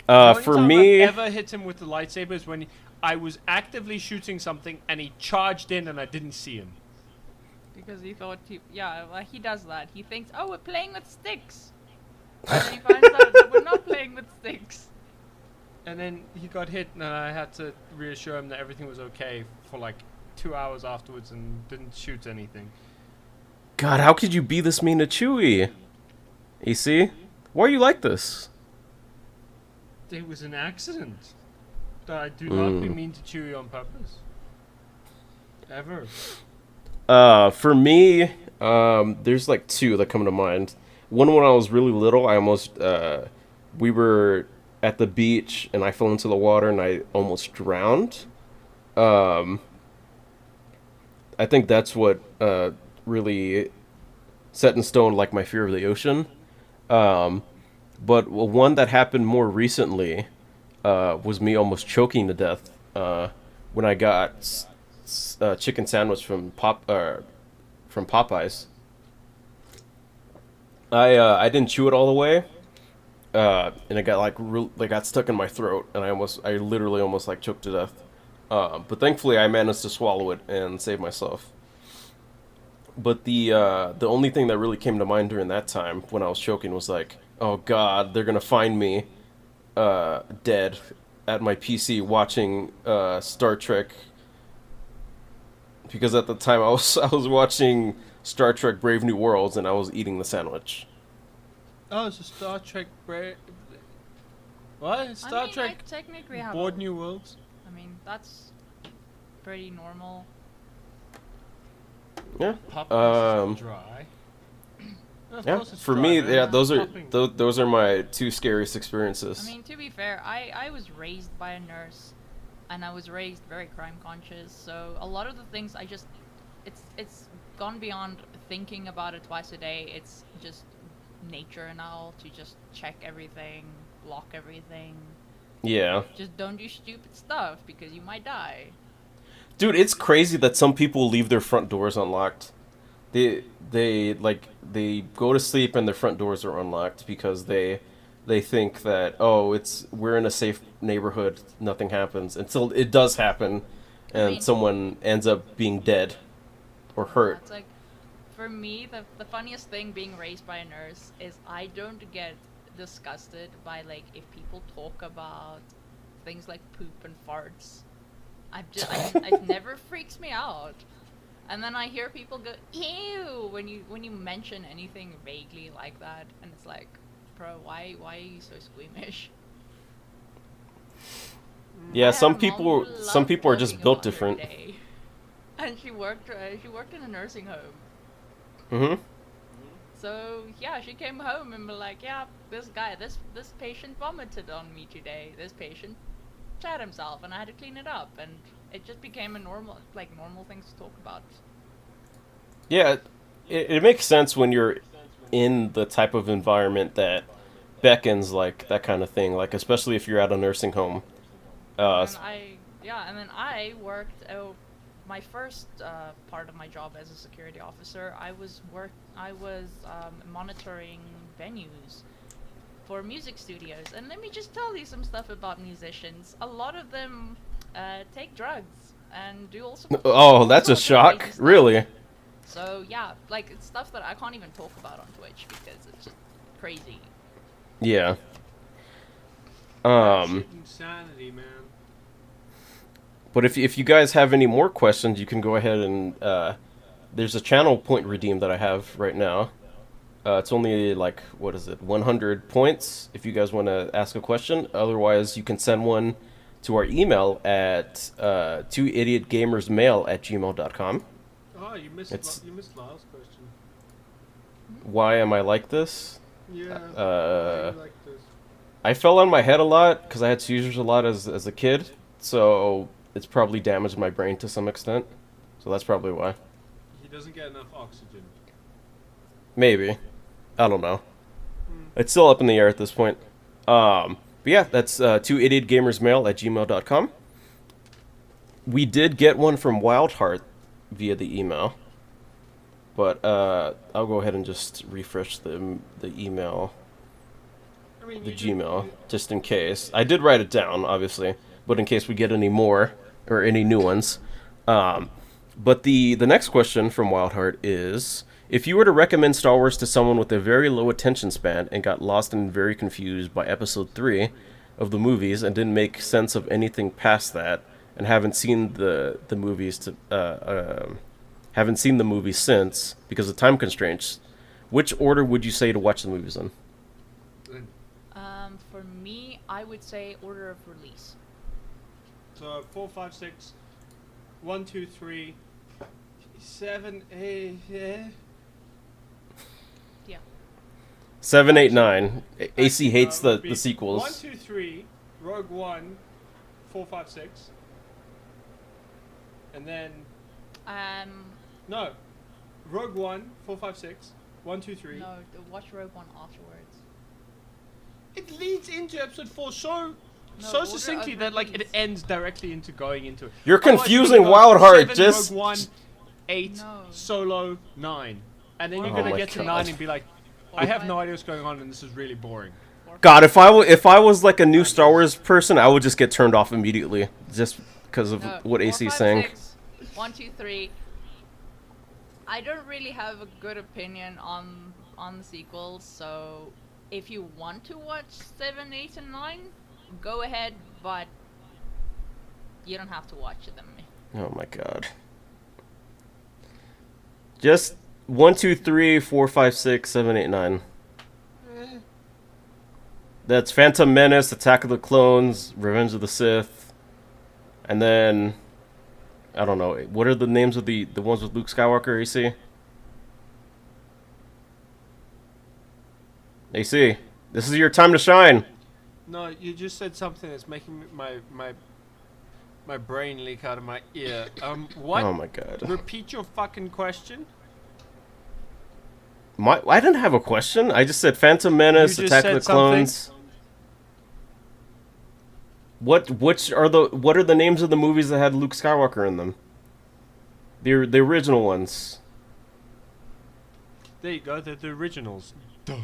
For me, I've ever hit him with the lightsaber is when I was actively shooting something and he charged in and I didn't see him. Because he thought he does that. He thinks, oh, we're playing with sticks. And then he finds out that we're not playing with sticks. And then he got hit and I had to reassure him that everything was okay for like 2 hours afterwards and didn't shoot anything. God, how could you be this mean to Chewie? AC, why are you like this? It was an accident. I do not be mean to Chewie on purpose. Ever. For me, there's like two that come to mind. One, when I was really little, I almost, we were at the beach and I fell into the water and I almost drowned. I think that's what, really set in stone, like, my fear of the ocean. But one that happened more recently, was me almost choking to death, when I got chicken sandwich from Popeyes. I didn't chew it all the way, and it got got stuck in my throat, and I literally almost like choked to death. But thankfully, I managed to swallow it and save myself. But the only thing that really came to mind during that time when I was choking was like, oh God, they're gonna find me dead at my PC watching Star Trek. Because at the time I was watching Star Trek Brave New Worlds and I was eating the sandwich. Oh, it's a Star Trek What? Star Trek I technically have Board New Worlds? I mean, that's pretty normal. Yeah. Popeyes is dry. Of Yeah, course it's for dry, me, man. yeah, those are Fucking- those are my two scariest I experiences. mean, to be fair, I was raised by a nurse, and I was raised very crime conscious. So a lot of the things it's gone beyond thinking about it twice a day. It's just nature now to just check everything, lock everything. Yeah. Just don't do stupid stuff because you might die. Dude, it's crazy that some people leave their front doors unlocked. They go to sleep and their front doors are unlocked because they think that, oh, we're in a safe neighborhood, nothing happens until it does happen, and mean- someone ends up being dead or hurt. It's like, for me, the funniest thing being raised by a nurse is I don't get disgusted by, like, if people talk about things like poop and farts. It never freaks me out. And then I hear people go, ew, when you mention anything vaguely like that, and it's like, bro, why are you so squeamish? Yeah, I some had a mom people who some loved people are just talking built about her different. day. And she worked in a nursing home. Mhm. So yeah, she came home and was like, yeah, this patient vomited on me today. This patient shat himself, and I had to clean it up, and it just became a normal thing to talk about. Yeah, it makes sense when you're in the type of environment that beckons like that kind of thing, like especially if you're at a nursing home. And then I worked. My first part of my job as a security officer, I was monitoring venues for music studios. And let me just tell you some stuff about musicians. A lot of them take drugs and do all sorts. Oh, that's a shock, crazy stuff. really. So yeah, like it's stuff that I can't even talk about on Twitch because it's just crazy. Yeah. That shit insanity, man. But if you guys have any more questions, you can go ahead and there's a channel point redeem that I have right now. It's only like, what is it, 100 points if you guys want to ask a question. Otherwise, you can send one to our email at 2idiotgamersmail@gmail.com. Oh, you missed It's- Lyle's question. Why am I like this? Yeah. Uh, I like this. I fell on my head a lot because I had seizures a lot as a kid, so it's probably damaged my brain to some extent. So that's probably why. He doesn't get enough oxygen. Maybe. I don't know. It's still up in the air at this point. But yeah, that's 2idiotgamersmail@gmail.com. We did get one from Wildheart via the email. But I'll go ahead and just refresh the email, I mean, the you Gmail, just in case. I did write it down, obviously, but in case we get any more or any new ones. But the next question from Wildheart is, if you were to recommend Star Wars to someone with a very low attention span and got lost and very confused by Episode 3 of the movies and didn't make sense of anything past that and haven't seen the movies haven't seen the movies since because of time constraints, which order would you say to watch the movies in? For me, I would say order of release. So 4, 5, 6, 1, 2, 3, 7, 8. Yeah. Yeah. 7, 8, 9. AC Actually, hates it would the be sequels. 1, 2, 3, Rogue One, 4, 5, 6, and then no, Rogue One, 4, 5, 6, 1, 2, 3. No, watch Rogue One afterwards. It leads into Episode 4 so Order succinctly of that like it release. ends directly into going into it. You're Otherwise, confusing you're gonna go Wildheart, 7, just- Rogue One, 8, No. Solo, 9, and then you're Oh gonna my get to God. 9 and be like, I have no Five. idea what's going on and this is really boring. God, if I was like a new Star Wars person, I would just get turned off immediately just because of No, what 4, AC is 5, saying. 6, 1, 2, 3. I don't really have a good opinion on the sequels, so if you want to watch 7, 8, and 9, go ahead, but you don't have to watch them. Oh my God. Just 1, 2, 3, 4, 5, 6, 7, 8, 9. That's Phantom Menace, Attack of the Clones, Revenge of the Sith, and then I don't know. What are the names of the ones with Luke Skywalker? AC? AC, this is your time to shine. No, you just said something that's making my brain leak out of my ear. What? Oh my god. Repeat your fucking question. I didn't have a question. I just said Phantom Menace, You just Attack of the said something. Clones. What are the names of the movies that had Luke Skywalker in them? The original ones. There you go. They're the originals. Duh.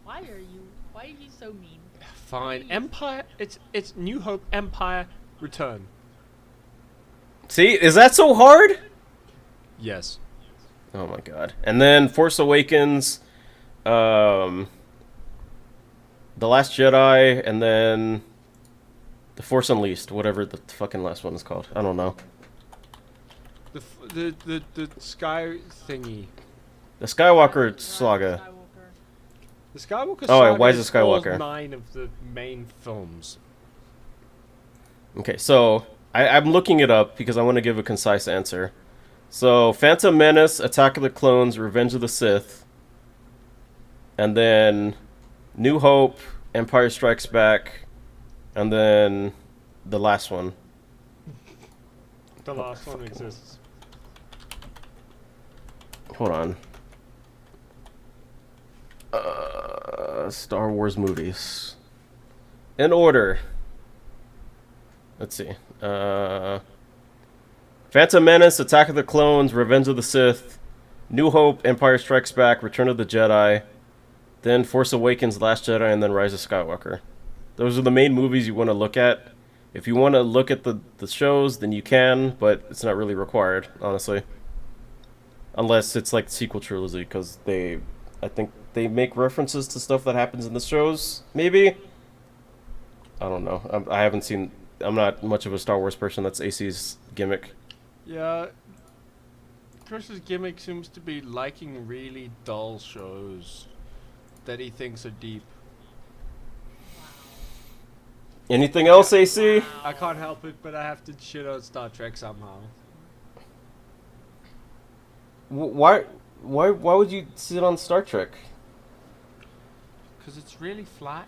Why are you so mean? Fine. Empire. It's New Hope. Empire. Return. See, is that so hard? Yes. Oh my god. And then Force Awakens, The Last Jedi, and then The Force Unleashed, whatever the fucking last one is called. I don't know. The sky thingy. The Skywalker Saga. The Skywalker Oh, Saga why is is it Skywalker? all 9 of the main films. Okay, so I'm looking it up because I want to give a concise answer. So, Phantom Menace, Attack of the Clones, Revenge of the Sith, and then New Hope, Empire Strikes Back, and then the last one. The last one exists. Hold on. Star Wars movies. In order. Let's see. Phantom Menace, Attack of the Clones, Revenge of the Sith, New Hope, Empire Strikes Back, Return of the Jedi, then Force Awakens, Last Jedi, and then Rise of Skywalker. Those are the main movies you want to look at. If you want to look at the shows, then you can, but it's not really required, honestly. Unless it's like the sequel trilogy, because I think they make references to stuff that happens in the shows, maybe? I don't know. I haven't seen... I'm not much of a Star Wars person. That's AC's gimmick. Yeah. Chris's gimmick seems to be liking really dull shows that he thinks are deep. Anything else, AC? I can't help it, but I have to shit on Star Trek somehow. Why would you sit on Star Trek? Because it's really flat.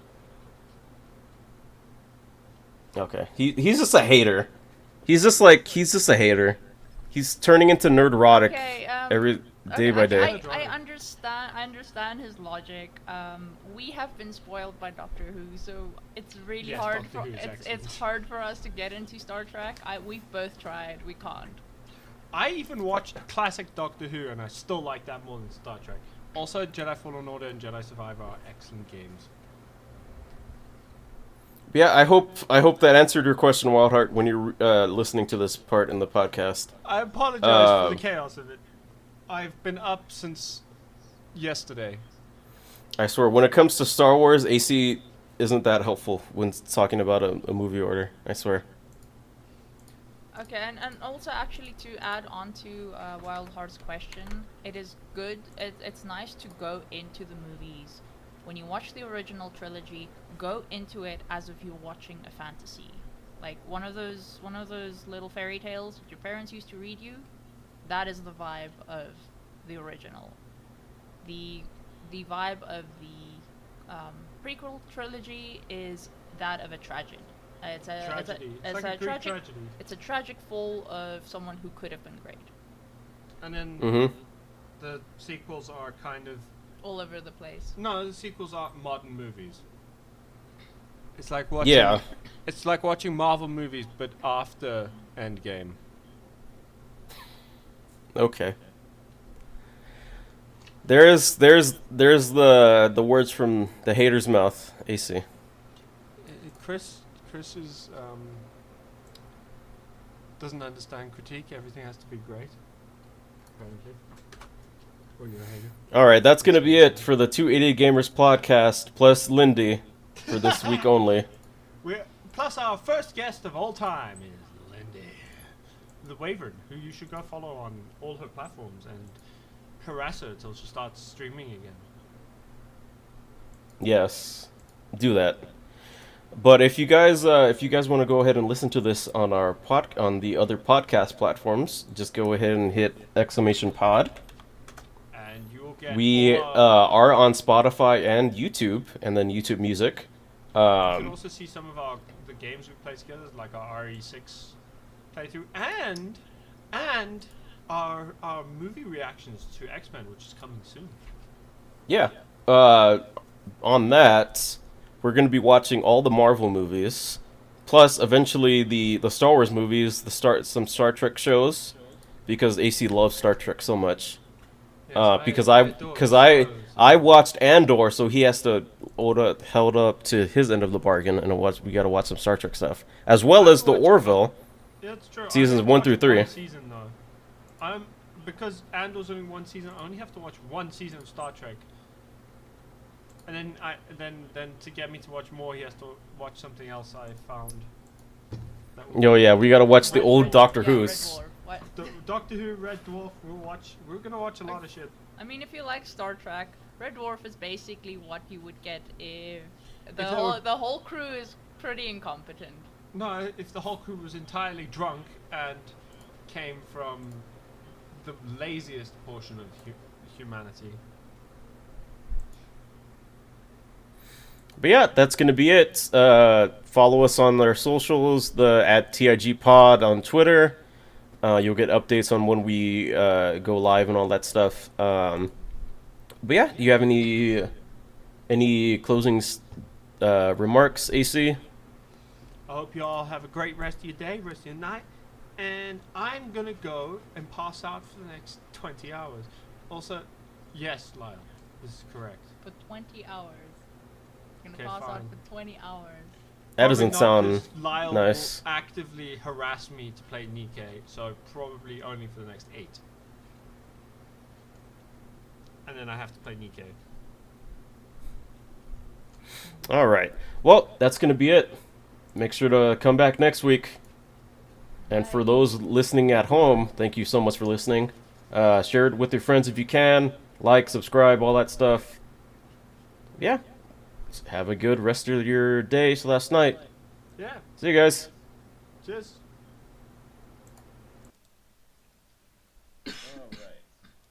Okay, he's just a hater. He's just a hater. He's turning into nerdrotic Okay, every day by day. I understand his logic. We have been spoiled by Doctor Who, so it's really Yes, hard Doctor Who is it's excellent. hard for us to get into Star Trek. We've both tried. We can't. I even watched classic Doctor Who, and I still like that more than Star Trek. Also, Jedi Fallen Order and Jedi Survivor are excellent games. Yeah, I hope that answered your question, Wildheart, when you're listening to this part in the podcast. I apologize for the chaos of it. I've been up since yesterday. I swear, when it comes to Star Wars, AC isn't that helpful when talking about a movie order. I swear. Okay, and also actually to add on to Wildheart's question, it is good. It's nice to go into the movies. When you watch the original trilogy, go into it as if you're watching a fantasy, like one of those little fairy tales that your parents used to read you. That is the vibe of the original. The vibe of the prequel trilogy is that of a tragedy. It's a tragedy. It's a tragic fall of someone who could have been great. And then Mm-hmm. the sequels are kind of... All over the place. No, the sequels are modern movies. It's like watching... Yeah. It's like watching Marvel movies, but after Endgame. Okay. There's the words from the hater's mouth, AC. Chris is doesn't understand critique. Everything has to be great. Apparently. Or you're a hater. All right, that's gonna be it for the 288 Gamers podcast plus Lindy for this week only. Plus our first guest of all time is Lindy, the Wyvern, who you should go follow on all her platforms and harass her till she starts streaming again. Yes, do that. But if you guys want to go ahead and listen to this on our on the other podcast platforms, just go ahead and hit !pod. And you will get We all our, are on Spotify and YouTube, and then YouTube Music. you can also see some of the games we play together, like our RE6 playthrough, and our movie reactions to X-Men, which is coming soon. Yeah. On that, we're going to be watching all the Marvel movies, plus eventually the Star Wars movies, some Star Trek shows, because AC loves Star Trek so much. Yes, Because I I adore because those. I watched Andor, so he has to held up to his end of the bargain, and we got to watch some Star Trek stuff, as well as the Orville. Yeah, that's true. Seasons I 1 through 3. One season though. Because Andor's only one season. I only have to watch one season of Star Trek. And then to get me to watch more, he has to watch something else I found. Oh yeah, we got to watch the Red old Dwarf. Doctor Yeah, Red Who's. Dwarf. What? Doctor Who, Red Dwarf. We're gonna watch a lot of shit. I mean, if you like Star Trek, Red Dwarf is basically what you would get if the If whole crew is pretty incompetent. No, if the whole crew was entirely drunk and came from the laziest portion of humanity. But yeah, that's gonna be it. Follow us on our socials, at TIG Pod on Twitter. You'll get updates on when we go live and all that stuff. But yeah, do you have any closing remarks, AC? I hope you all have a great rest of your day, rest of your night, and I'm gonna go and pass out for the next 20 hours. Also, yes, Lyle, this is correct. For 20 hours. You're Okay, gonna pass out fine. for 20 hours. That doesn't Probably not, sound 'cause Lyle nice. will actively harass me to play Nikkei, so probably only for the next 8. And then I have to play Nikkei. All right. Well, that's gonna be it. Make sure to come back next week. And for those listening at home, thank you so much for listening. Share it with your friends if you can. Like, subscribe, all that stuff. Yeah. Have a good rest of your day / night. Yeah, See you guys. cheers.